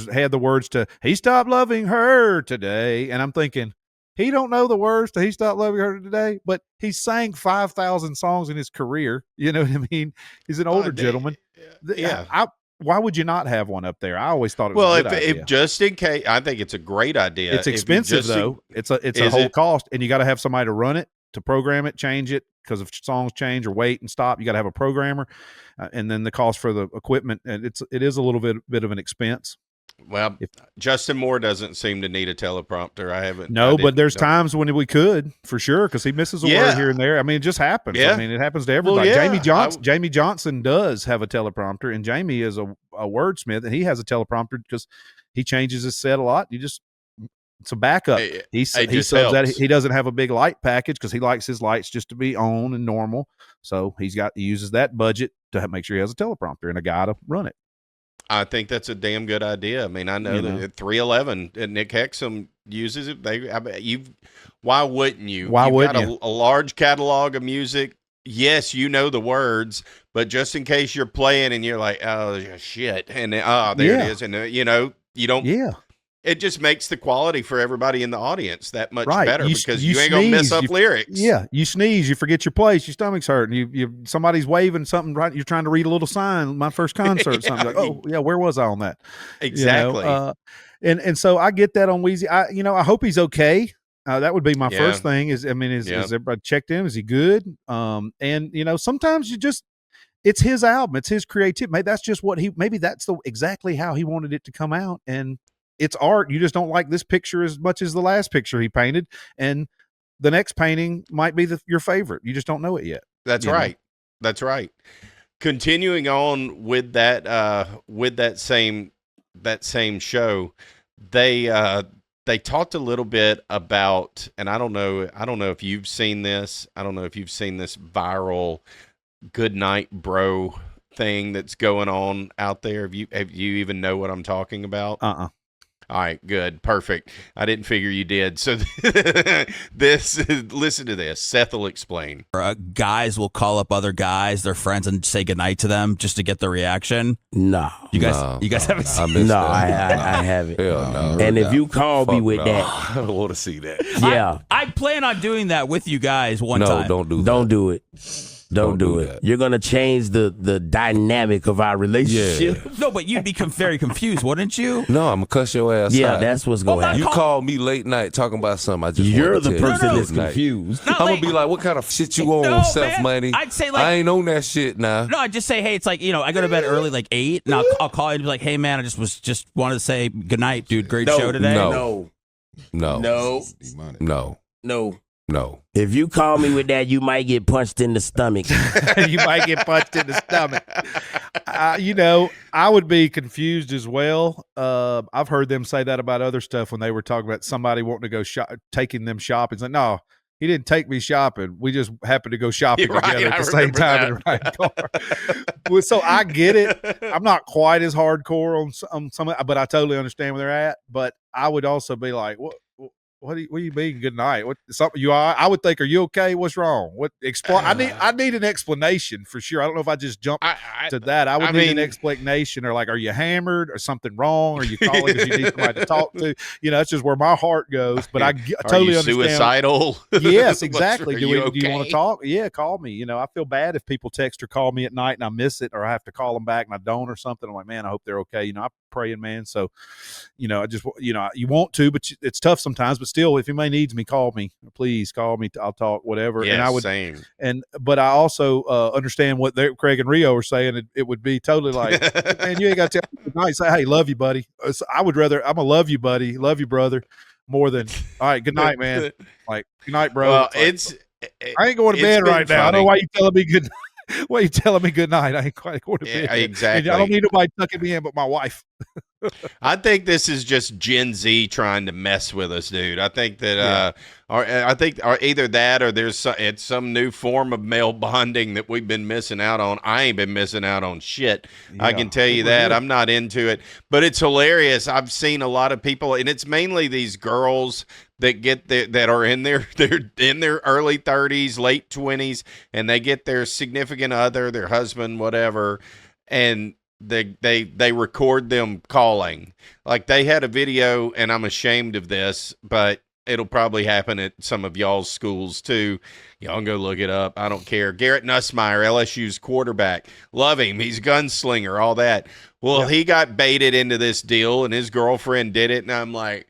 had the words to "He stopped loving her today," and I'm thinking, he don't know the words to "He stopped loving her today," but he sang 5,000 songs in his career. You know what I mean? He's an older gentleman. Yeah. Why would you not have one up there? I always thought it was a good idea. If just in case, I think it's a great idea. It's expensive though. It's a whole cost, and you got to have somebody to run it, to program it, change it, because if songs change or wait and stop, you got to have a programmer, and then the cost for the equipment, and it is a little bit of an expense. Well, Justin Moore doesn't seem to need a teleprompter. But there's times when we could, for sure, because he misses a word here and there. I mean, it just happens. Yeah. I mean, it happens to everybody. Well, Jamie Johnson does have a teleprompter, and Jamie is a wordsmith, and he has a teleprompter because he changes his set a lot. It's a backup. He subs that. He doesn't have a big light package because he likes his lights just to be on and normal. So he uses that budget to make sure he has a teleprompter and a guy to run it. I think that's a damn good idea. I mean, I know that at 311, and Nick Hexum uses it. Why wouldn't you? You've got a large catalog of music. Yes, you know the words, but just in case you're playing and you're like, oh shit, and there it is, and you don't. Yeah. It just makes the quality for everybody in the audience that much right. better because you ain't gonna mess up lyrics. Yeah, you sneeze, you forget your place, your stomach's hurting, somebody's waving something right. You're trying to read a little sign. My first concert, something like, oh yeah, where was I on that? Exactly. And so I get that on Weezy. I hope he's okay. That would be my first thing. Is everybody checked in? Is he good? And sometimes it's his album, it's his creativity. Maybe that's just maybe that's exactly how he wanted it to come out, and it's art. You just don't like this picture as much as the last picture he painted, and the next painting might be your favorite. You just don't know it yet. That's right. That's right. Continuing on with that same show, they talked a little bit about, and I don't know if you've seen this. I don't know if you've seen this viral Goodnight Bro thing that's going on out there. Have you even know what I'm talking about? All right, good, perfect. I didn't figure you did. So listen to this. Seth will explain. Guys will call up other guys, their friends, and say goodnight to them just to get the reaction. No, you guys haven't seen. No, I haven't. Hell no. And if you call me with that, I don't want to see that. Yeah, I plan on doing that with you guys one time. No, don't do that. Don't do it. Don't do it. That. You're gonna change the dynamic of our relationship. Yeah. No, but you'd be very confused, wouldn't you? No, I'm gonna cuss your ass out. Yeah, that's what's going to happen. You call me late night talking about something. I just You're the person you that's confused. I'm gonna be like, what kind of shit you on, Seth Money? I'd say I ain't on that shit now. No, I'd just say, hey, it's like, I go to bed early, like 8, and I'll call you and be like, hey, man, I just wanted to say goodnight, dude. Great show today. No. If you call me with that, you might get punched in the stomach. You might get punched in the stomach. I would be confused as well. I've heard them say that about other stuff when they were talking about somebody wanting to go taking them shopping. It's like, no, he didn't take me shopping. We just happened to go shopping together at the same time in the right car. So I get it. I'm not quite as hardcore on some, but I totally understand where they're at. But I would also be like, what do you mean? Good night. What something you are? I would think, are you okay? What's wrong? What explain? I need an explanation for sure. I don't know if I just jump to that. I would need an explanation, or like, are you hammered or something wrong? Or you calling because you need somebody to talk to? That's just where my heart goes. But I totally understand. Suicidal? Yes, exactly. Do you want okay? to talk? Yeah, call me. I feel bad if people text or call me at night and I miss it, or I have to call them back and I don't, or something. I'm like, man, I hope they're okay. I'm praying, man. So, I just, you want to, but it's tough sometimes. But still, if anybody needs me, call me. Please call me. I'll talk, whatever. Yeah, and I would, same. But I also understand what Craig and Rio are saying. It would be totally like, man, you ain't got to tell me good night. Say, hey, love you, buddy. I would rather, I'm a love you, buddy, love you, brother, more than, all right, good night, man. Like, good night, bro. Well, I ain't going to bed right now. I don't know why you telling me good. Why you telling me good night? I ain't quite going to bed. Exactly. I don't need nobody tucking me in but my wife. I think this is just Gen Z trying to mess with us, dude. I think that, either that or it's some new form of male bonding that we've been missing out on. I ain't been missing out on shit. Yeah, I can tell you that. I'm not into it, but it's hilarious. I've seen a lot of people, and it's mainly these girls that that are in their early 30s, late 20s, and they get their significant other, their husband, whatever, and they record them calling. Like, they had a video, and I'm ashamed of this, but it'll probably happen at some of y'all's schools too. Y'all can go look it up. I don't care. Garrett Nussmeier, LSU's quarterback. Love him. He's a gunslinger, all that. Well, He got baited into this deal, and his girlfriend did it, and I'm like,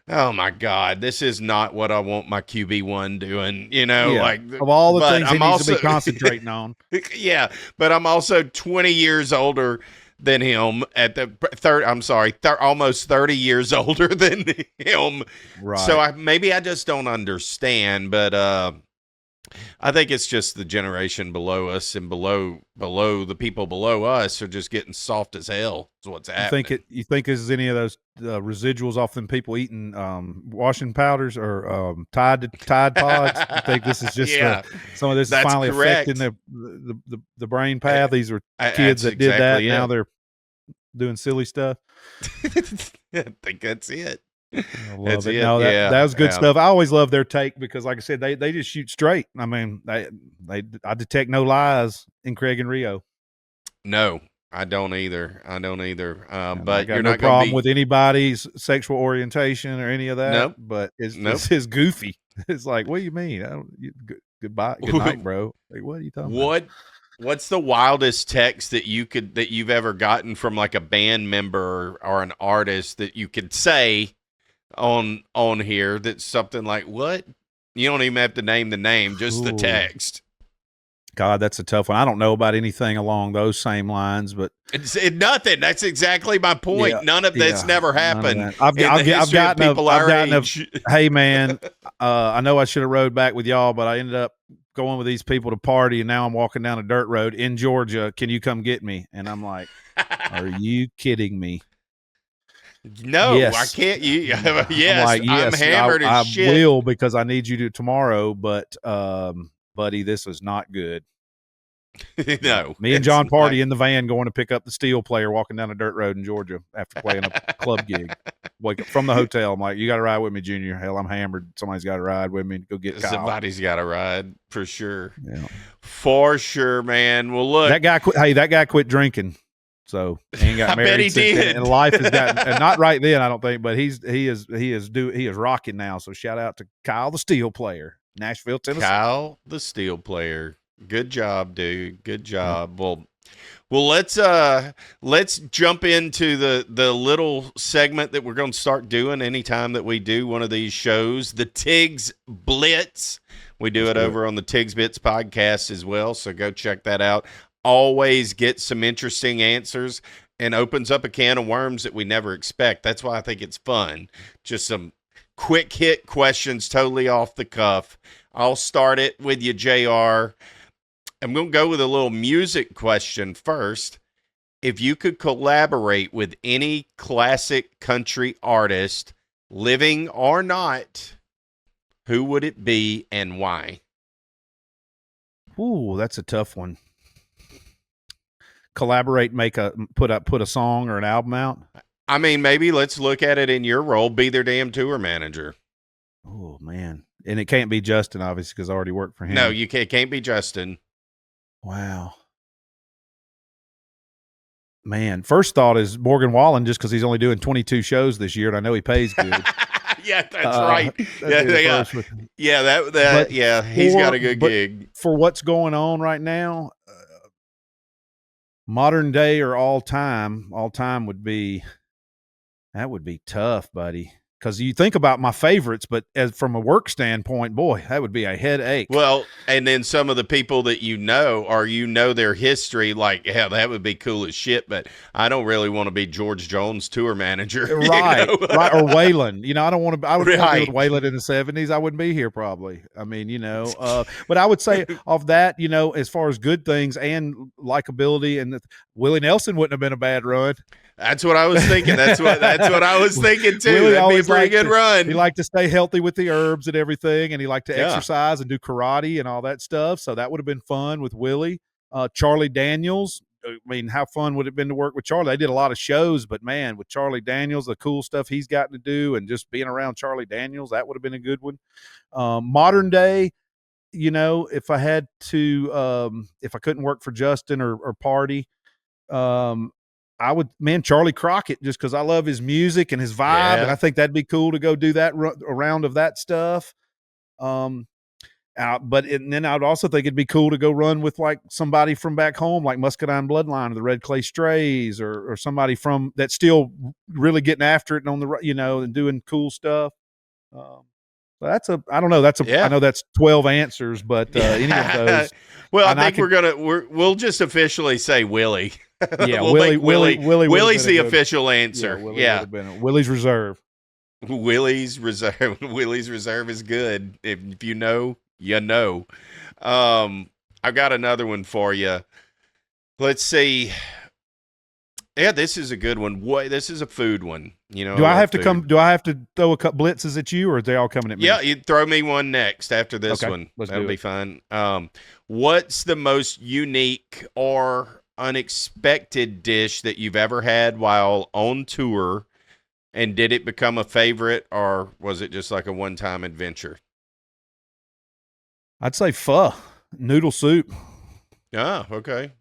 oh my God, this is not what I want my QB1 doing, like of all the things he needs to be concentrating on. Yeah, but I'm also 20 years older than him at the almost 30 years older than him. Right. So maybe I just don't understand, but I think it's just the generation below us and below the people below us are just getting soft as hell. Is what's happening. You think this is any of those residuals off them people eating washing powders or Tide Pods? You think this is just some of this is finally affecting the brain path? These were kids that did that. Now they're doing silly stuff. I think that's it. I love it. No, that was good stuff. I always love their take because, like I said, they just shoot straight. I mean, I detect no lies in Craig and Rio. No, I don't either. But you're not no problem with anybody's sexual orientation or any of that. Nope. But it's goofy. It's like, what do you mean? Goodbye, good night, bro. Like, what are you talking about? What's the wildest text that you've ever gotten from like a band member or an artist that you could say on here that's something like, what? You don't even have to name the name, just the text. God, that's a tough one. I don't know about anything along those same lines, but Nothing. That's exactly my point. Yeah, None of that's never happened. That. I've gotten hey man, I know I should have rode back with y'all, but I ended up going with these people to party, and now I'm walking down a dirt road in Georgia. Can you come get me? And I'm like, are you kidding me? No, yes. I can't. Yes, I'm hammered as shit. I will, because I need you to tomorrow, but buddy, this is not good. No, me and John party in the van going to pick up the steel player walking down a dirt road in Georgia after playing a club gig. Wake up from the hotel. I'm like, you got to ride with me, Junior. Hell, I'm hammered. Somebody's got to ride with me to go get Kyle. Somebody's got to ride for sure. Yeah, for sure, man. Well, look, that guy quit drinking. So he ain't got married. I bet he did. And life has gotten, and not right then, I don't think, but he is rocking now. So shout out to Kyle, the steel player, Nashville, Tennessee. Kyle, the steel player. Good job, dude. Good job. Yeah. Well, let's jump into the little segment that we're going to start doing anytime that we do one of these shows, the Tigs Blitz. We do it over on the Tigs Blitz podcast as well, so go check that out. Always get some interesting answers and opens up a can of worms that we never expect. That's why I think it's fun. Just some quick hit questions, totally off the cuff. I'll start it with you, JR. I'm going to go with a little music question first. If you could collaborate with any classic country artist, living or not, who would it be and why? Ooh, that's a tough one. Collaborate, put a song or an album out? I mean, maybe let's look at it in your role, be their damn tour manager. Oh, man. And it can't be Justin, obviously, because I already worked for him. No, you can't. It can't be Justin. Wow. Man, first thought is Morgan Wallen, just because he's only doing 22 shows this year, and I know he pays good. Yeah, that's right. He's got a good gig. For what's going on right now, modern day or all time would be tough, buddy. Because you think about my favorites, but from a work standpoint, boy, that would be a headache. Well, and then some of the people that you know their history, like, hell, that would be cool as shit, but I don't really want to be George Jones' tour manager. Right, right, or Waylon. I don't want to. I would be with Waylon in the 70s. I wouldn't be here probably. I mean, but I would say of that, as far as good things and likability, and Willie Nelson wouldn't have been a bad run. That's what I was thinking. That's what I was thinking too. Willie That'd be a pretty good run. He liked to stay healthy with the herbs and everything, and he liked to exercise and do karate and all that stuff. So that would have been fun with Willie. Charlie Daniels. I mean, how fun would it have been to work with Charlie? They did a lot of shows, but man, with Charlie Daniels, the cool stuff he's gotten to do, and just being around Charlie Daniels, that would have been a good one. Modern day, if I had to, if I couldn't work for Justin or Party, I would, Charlie Crockett, just because I love his music and his vibe, and I think that'd be cool to go do that a round of that stuff. Then I would also think it'd be cool to go run with like somebody from back home, like Muscadine Bloodline or the Red Clay Strays, or somebody from that's still really getting after it and on the and doing cool stuff. I don't know. I know that's 12 answers, but any of those. Well, I think we'll just officially say Willie. Yeah, Willie's the official answer. Yeah, Willie's Reserve. Willie's Reserve is good. If you know, you know. I've got another one for you. Let's see. Yeah, this is a good one. This is a food one. Do I have to throw a couple blitzes at you, or are they all coming at me? Yeah, you throw me one next after this one. That'll be fun. What's the most unique or unexpected dish that you've ever had while on tour, and did it become a favorite, or was it just like a one-time adventure? I'd say pho, noodle soup. Oh, okay.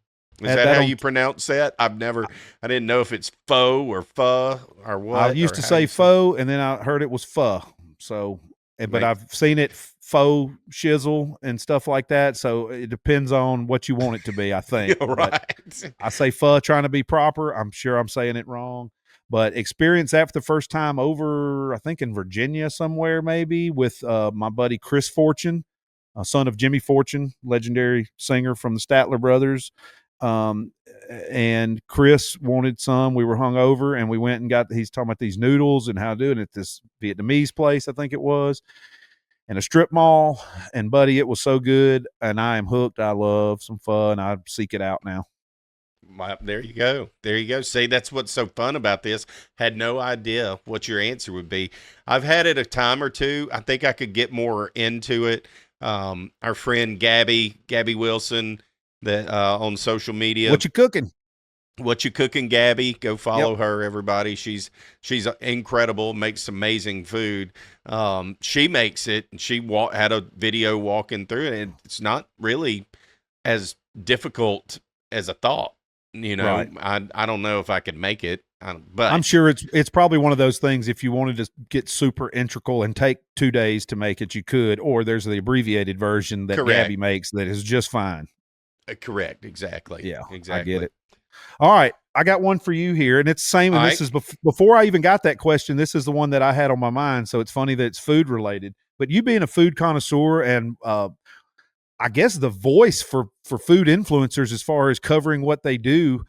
Is that how you pronounce that? I didn't know if it's pho or pho or what. I used to say pho, and then I heard it was pho. So, but I've seen it faux shizzle and stuff like that. So it depends on what you want it to be, I think. Right. I say pho trying to be proper. I'm sure I'm saying it wrong. But experience that for the first time over, I think in Virginia somewhere maybe, with my buddy Chris Fortune. son of Jimmy Fortune, legendary singer from the Statler Brothers. And Chris wanted some. We were hungover, and we went and he's talking about these noodles and how to do it at this Vietnamese place, I think it was, in a strip mall. And buddy, it was so good, and I am hooked. I love some fun. I seek it out now. There you go. There you go. See, that's what's so fun about this. Had no idea what your answer would be. I've had it a time or two. I think I could get more into it. Our friend Gabby Wilson, that on social media. What you cooking? What you cooking, Gabby? Go follow her, everybody. She's incredible. Makes amazing food. She makes it, and she had a video walking through it. And it's not really as difficult as I thought. You know, right. I don't know if I could make it, but I'm sure it's probably one of those things. If you wanted to get super integral and take 2 days to make it, you could. Or there's the abbreviated version that Gabby makes that is just fine. Correct. Exactly. Yeah, exactly. I get it. All right, I got one for you here, and it's the same. And this is before I even got that question. This is the one that I had on my mind. So it's funny that it's food related. But you being a food connoisseur and I guess the voice for food influencers as far as covering what they do,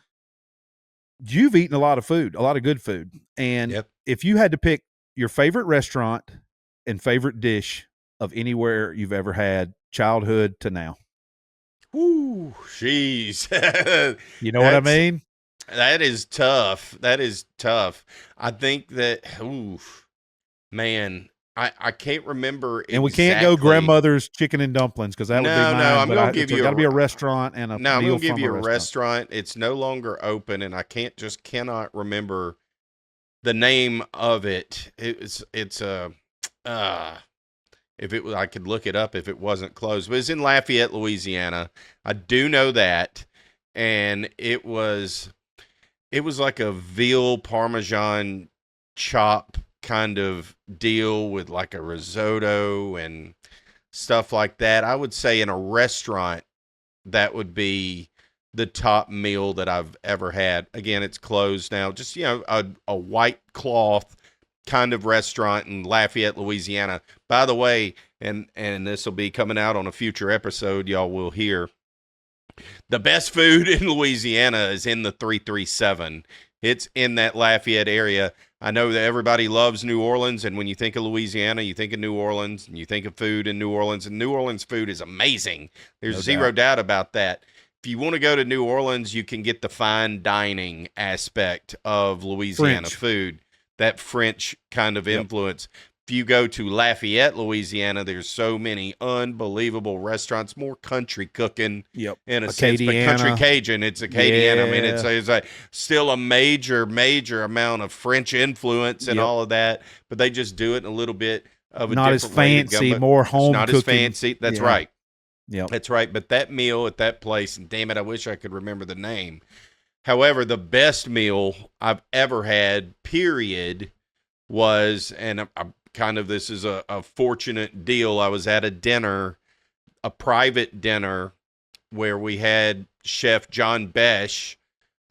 you've eaten a lot of food, a lot of good food. And if you had to pick your favorite restaurant and favorite dish of anywhere you've ever had, childhood to now. Ooh, jeez. You know what I mean? That is tough. That is tough. I think that, man, I can't remember exactly. And we can't go grandmother's chicken and dumplings because that would be mine. No, I'm going to give you got to be a restaurant and a No, I'm going to give you a restaurant. It's no longer open, and I cannot remember the name of it. If it was, I could look it up if it wasn't closed. But it's in Lafayette, Louisiana. I do know that, and it was like a veal Parmesan chop kind of deal with like a risotto and stuff like that. I would say in a restaurant, that would be the top meal that I've ever had. Again, it's closed now. Just, a white cloth kind of restaurant in Lafayette, Louisiana. By the way, and this will be coming out on a future episode, y'all will hear, the best food in Louisiana is in the 337. It's in that Lafayette area. I know that everybody loves New Orleans, and when you think of Louisiana, you think of New Orleans, and you think of food in New Orleans, and New Orleans food is amazing. There's zero doubt about that. If you want to go to New Orleans, you can get the fine dining aspect of Louisiana food, that French kind of influence. If you go to Lafayette, Louisiana, there's so many unbelievable restaurants, more country cooking in a sense, but country Cajun, it's Acadian. I mean, it's still a major amount of French influence and all of that, but they just do it in a little bit of a not different as fancy, more home not cooking. As fancy. That's right. Yeah, that's right. But that meal at that place, and damn it, I wish I could remember the name. However, the best meal I've ever had, period, was, and this is a fortunate deal. I was at a private dinner where we had Chef John Besh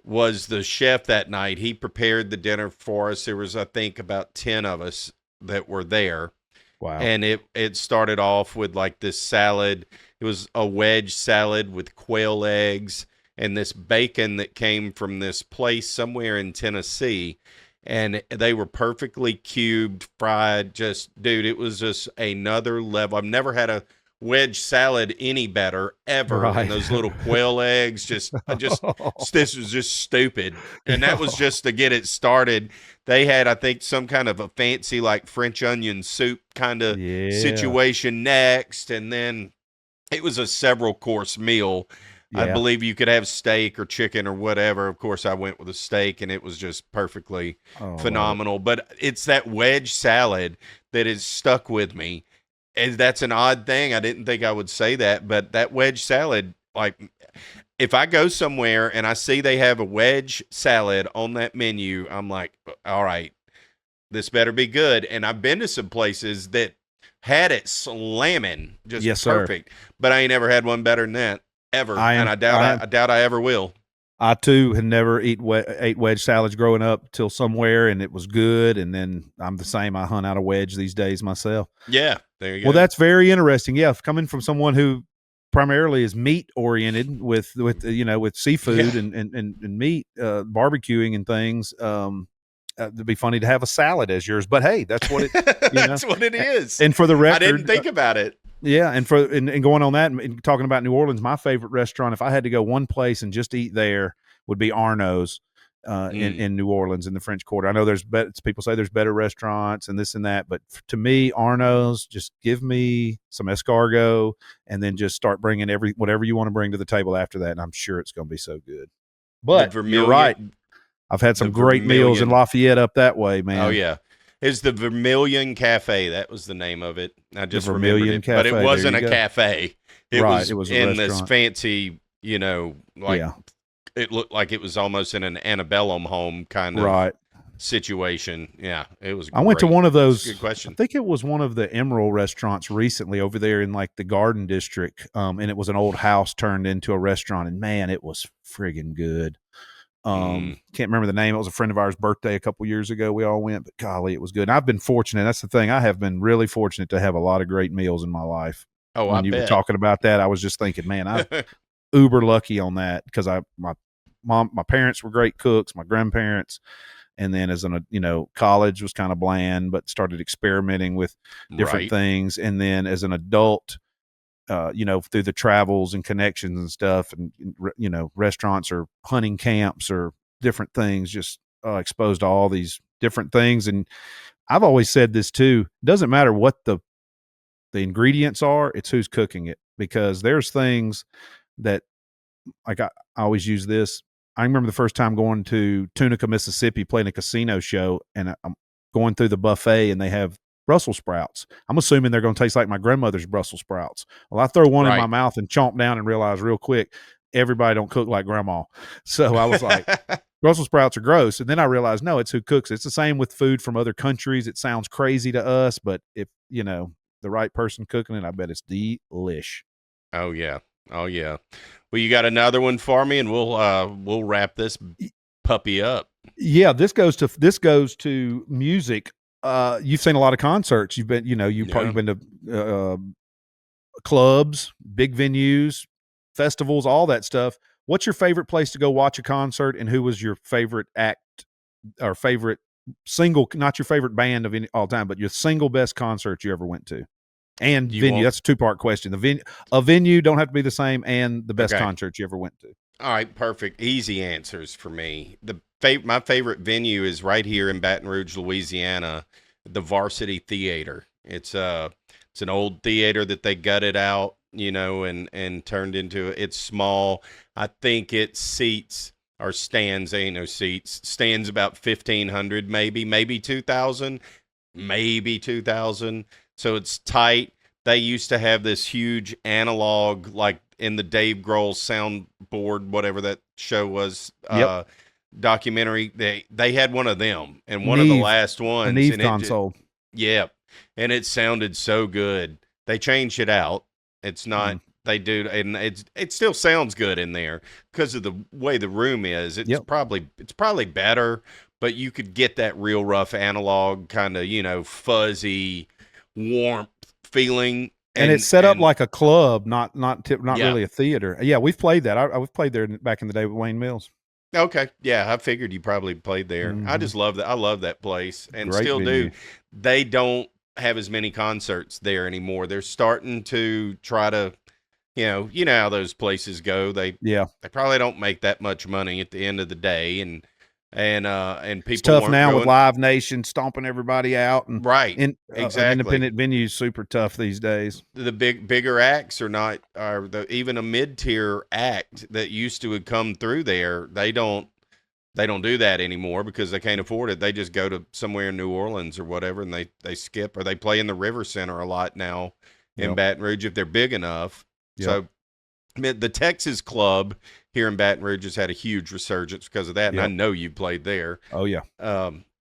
was the chef that night. He prepared the dinner for us. There was, I think, about 10 of us that were there. Wow. And it started off with like this salad. It was a wedge salad with quail eggs and this bacon that came from this place somewhere in Tennessee. And they were perfectly cubed, fried. Dude, it was just another level. I've never had a wedge salad any better ever. Right. And those little quail eggs, this was just stupid. And that was just to get it started. They had, I think, some kind of a fancy like French onion soup kind of situation next. And then it was a several course meal. I believe you could have steak or chicken or whatever. Of course, I went with a steak, and it was just perfectly phenomenal. But it's that wedge salad that is stuck with me. And that's an odd thing. I didn't think I would say that, but that wedge salad, like, if I go somewhere and I see they have a wedge salad on that menu, I'm like, all right, this better be good. And I've been to some places that had it slamming, just perfect. But I ain't ever had one better than that. Ever, and I doubt I ever will. I too had never ate wedge salads growing up till somewhere, and it was good. And then I'm the same. I hunt out a wedge these days myself. Yeah, there you go. Well, that's very interesting. Yeah, coming from someone who primarily is meat oriented with seafood and meat, barbecuing and things. It'd be funny to have a salad as yours, but hey, that's what it. That's what it is. And for the record, I didn't think about it. Yeah, and going on that and talking about New Orleans, my favorite restaurant, if I had to go one place and just eat there, would be Arno's in New Orleans in the French Quarter. I know people say there's better restaurants and this and that, but to me, Arno's, just give me some escargot and then just start bringing whatever you want to bring to the table after that, and I'm sure it's going to be so good. But you're right. I've had some great meals in Lafayette up that way, man. Oh, yeah. It's the Vermilion Cafe. That was the name of it. I just remembered it. Cafe. But it wasn't a cafe. It was a in restaurant. this fancy, it looked like it was almost in an antebellum home kind of situation. Yeah, it was great. I went to one of those. Good question. I think it was one of the Emerald restaurants recently over there in like the Garden District, and it was an old house turned into a restaurant, and man, it was friggin' good. Can't remember the name. It was a friend of ours' birthday a couple years ago. We all went, but golly, it was good. And I've been fortunate. That's the thing. I have been really fortunate to have a lot of great meals in my life. Oh, when you were talking about that, I was just thinking, man, I'm uber lucky on that because my parents were great cooks, my grandparents, and then as college was kind of bland, but started experimenting with different things, and then as an adult. Through the travels and connections and stuff and, restaurants or hunting camps or different things, just exposed to all these different things. And I've always said this too, it doesn't matter what the ingredients are, it's who's cooking it, because there's things that like I always use this. I remember the first time going to Tunica, Mississippi, playing a casino show, and I'm going through the buffet and they have Brussels sprouts. I'm assuming they're going to taste like my grandmother's Brussels sprouts. Well, I throw one in my mouth and chomp down and realize real quick, everybody don't cook like grandma. So I was like, Brussels sprouts are gross. And then I realized, no, it's who cooks it. It's the same with food from other countries. It sounds crazy to us, but if, the right person cooking it, I bet it's delish. Oh, yeah. Oh, yeah. Well, you got another one for me, and we'll wrap this puppy up. Yeah, this goes to music. You've seen a lot of concerts. You've been, probably been to clubs, big venues, festivals, all that stuff. What's your favorite place to go watch a concert, and who was your favorite act or favorite single, not your favorite band of all time, but your single best concert you ever went to? And venue. That's a two-part question. A venue don't have to be the same, and the best concert you ever went to. All right, perfect. Easy answers for me. My favorite venue is right here in Baton Rouge, Louisiana, the Varsity Theater. It's an old theater that they gutted out, and turned into. It's small. I think it seats or stands. Ain't no seats. Stands about 1,500, maybe 2,000, maybe 2,000. So it's tight. They used to have this huge analog, like in the Dave Grohl soundboard, whatever that show was. Documentary. They had one of them, and one of the last ones. An Eve console. And it sounded so good. They changed it out. It's not. They do, and it still sounds good in there because of the way the room is. It's probably better, but you could get that real rough analog kind of fuzzy warmth feeling. And it's set up like a club, not really a theater. Yeah, we've played that. I've played there back in the day with Wayne Mills. Okay. Yeah, I figured you probably played there. I just love that. I love that place and Great still venue. do. They don't have as many concerts there anymore. They're starting to try to, you know how those places go. They probably don't make that much money at the end of the day, and people. It's tough now with Live Nation stomping everybody out, and exactly. Independent venues super tough these days. The bigger acts even a mid-tier act that used to have come through there. They don't do that anymore because they can't afford it. They just go to somewhere in New Orleans or whatever, and they skip, or they play in the River Center a lot now in Baton Rouge if they're big enough. So the Texas Club here in Baton Rouge has had a huge resurgence because of that, and I know you played there. Oh, yeah.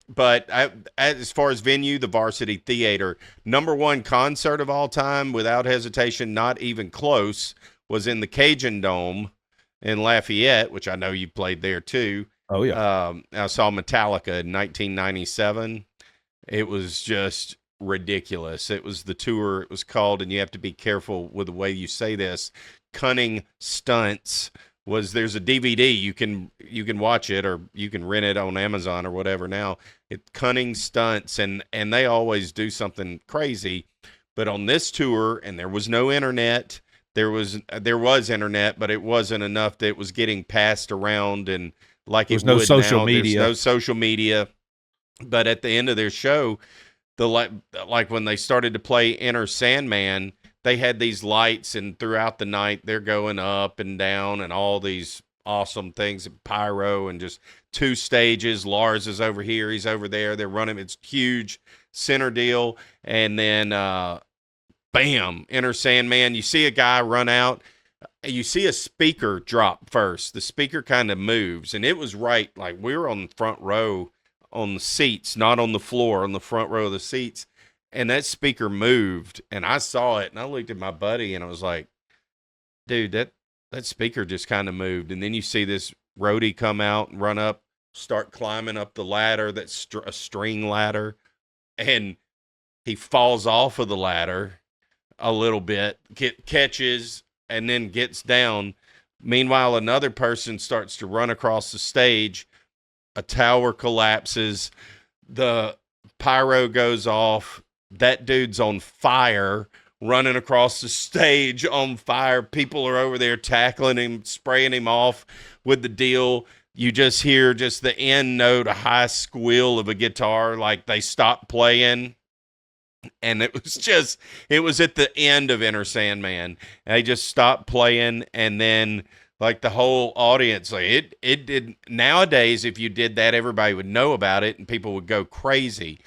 But as far as venue, the Varsity Theater, #1 concert of all time, without hesitation, not even close, was in the Cajun Dome in Lafayette, which I know you played there too. Oh yeah. I saw Metallica in 1997. It was just ridiculous. It was the tour. It was called, and you have to be careful with the way you say this, Cunning Stunts. There's a DVD, you can watch it, or you can rent it on Amazon or whatever now. It's Cunning Stunts, and they always do something crazy. But on this tour, and there was no internet, there was internet, but it wasn't enough that it was getting passed around, and like There's it no would social now. media. There's no social media. But at the end of their show, like when they started to play Enter Sandman, they had these lights, and throughout the night they're going up and down and all these awesome things, pyro, and just 2 stages. Lars is over here, he's over there. They're running, it's huge center deal, and then bam, Enter Sandman. You see a guy run out. You see a speaker drop first. The speaker kind of moves, and it was right, like we were on the front row on the seats, not on the floor, on the front row of the seats. And that speaker moved, and I saw it, and I looked at my buddy, and I was like, dude, that speaker just kind of moved. And then you see this roadie come out and run up, start climbing up the ladder, that's a string ladder, and he falls off of the ladder a little bit, catches, and then gets down. Meanwhile, another person starts to run across the stage. A tower collapses. The pyro goes off. That dude's on fire, running across the stage on fire. People are over there tackling him, spraying him off with the deal. You just hear just the end note, a high squeal of a guitar, like they stopped playing. And it was at the end of Enter Sandman. They just stopped playing, and then like the whole audience, like it did. Nowadays, if you did that, everybody would know about it and people would go crazy.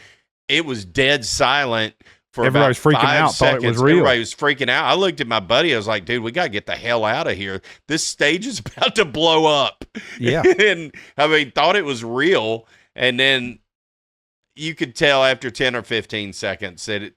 It was dead silent for Everybody's about freaking 5 out, seconds. thought it was real. Everybody was freaking out. I looked at my buddy. I was like, dude, we got to get the hell out of here. This stage is about to blow up. Yeah. And I mean, thought it was real. And then you could tell after 10 or 15 seconds that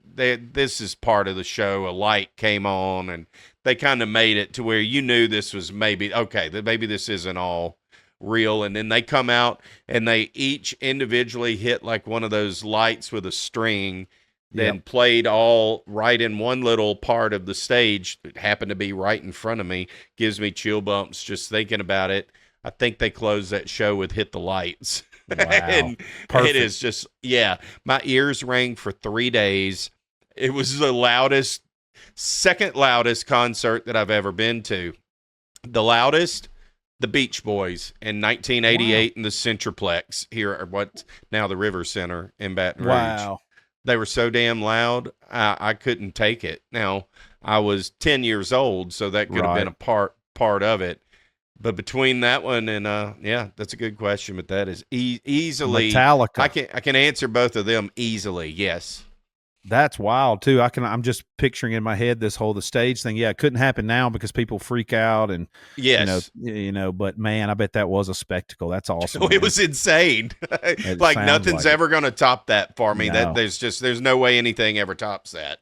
this is part of the show. A light came on, and they kind of made it to where you knew this was maybe this isn't all real. And then they come out, and they each individually hit like one of those lights with a string, then played all right in one little part of the stage that happened to be right in front of me. Gives me chill bumps just thinking about it. I think they closed that show with Hit the Lights. Wow. And it is just, my ears rang for 3 days. It was the second loudest concert that I've ever been to. The loudest, the Beach Boys in 1988 in the Centroplex here at what's now the River Center in Baton Rouge. Wow. They were so damn loud, I couldn't take it. Now, I was 10 years old, so that could have been a part of it. But between that one and that's a good question. But that is easily Metallica. I can answer both of them easily. Yes, that's wild too. I'm just picturing in my head the stage thing. Yeah, it couldn't happen now because people freak out and But man, I bet that was a spectacle. That's awesome. It was insane. Like nothing's ever going to top that for me. No. There's no way anything ever tops that.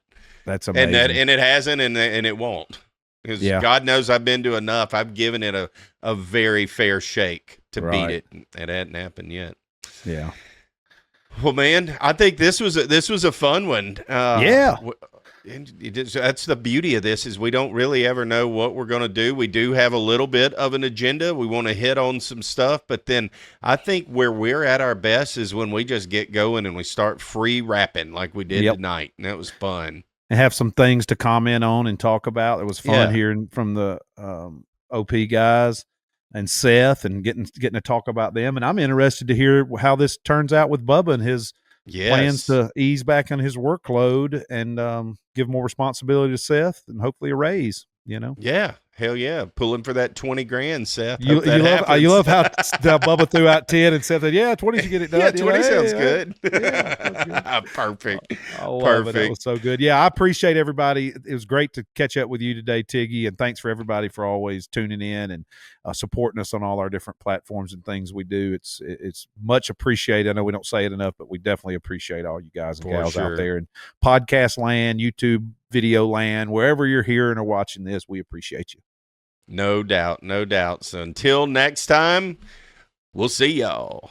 That's amazing. And it hasn't, and it won't. Because God knows I've been to enough. I've given it a very fair shake to beat it. It hadn't happened yet. Yeah. Well, man, I think this was a fun one. That's the beauty of this is we don't really ever know what we're going to do. We do have a little bit of an agenda. We want to hit on some stuff, but then I think where we're at our best is when we just get going and we start free rapping like we did tonight, and that was fun. And have some things to comment on and talk about. It was fun hearing from the OP guys and Seth and getting to talk about them. And I'm interested to hear how this turns out with Bubba and his plans to ease back on his workload and give more responsibility to Seth and hopefully a raise, Yeah. Hell yeah. Pulling for that 20 grand, Seth. You love how Bubba threw out 10 and Seth said, 20 should get it done. Yeah, 20 sounds good. Yeah, Perfect. I love it. That was so good. Yeah, I appreciate everybody. It was great to catch up with you today, Tiggy, and thanks for everybody for always tuning in and supporting us on all our different platforms and things we do. It's much appreciated. I know we don't say it enough, but we definitely appreciate all you guys and gals out there in podcast land, YouTube video land, wherever you're hearing or watching this, we appreciate you. No doubt, no doubt. So until next time, we'll see y'all.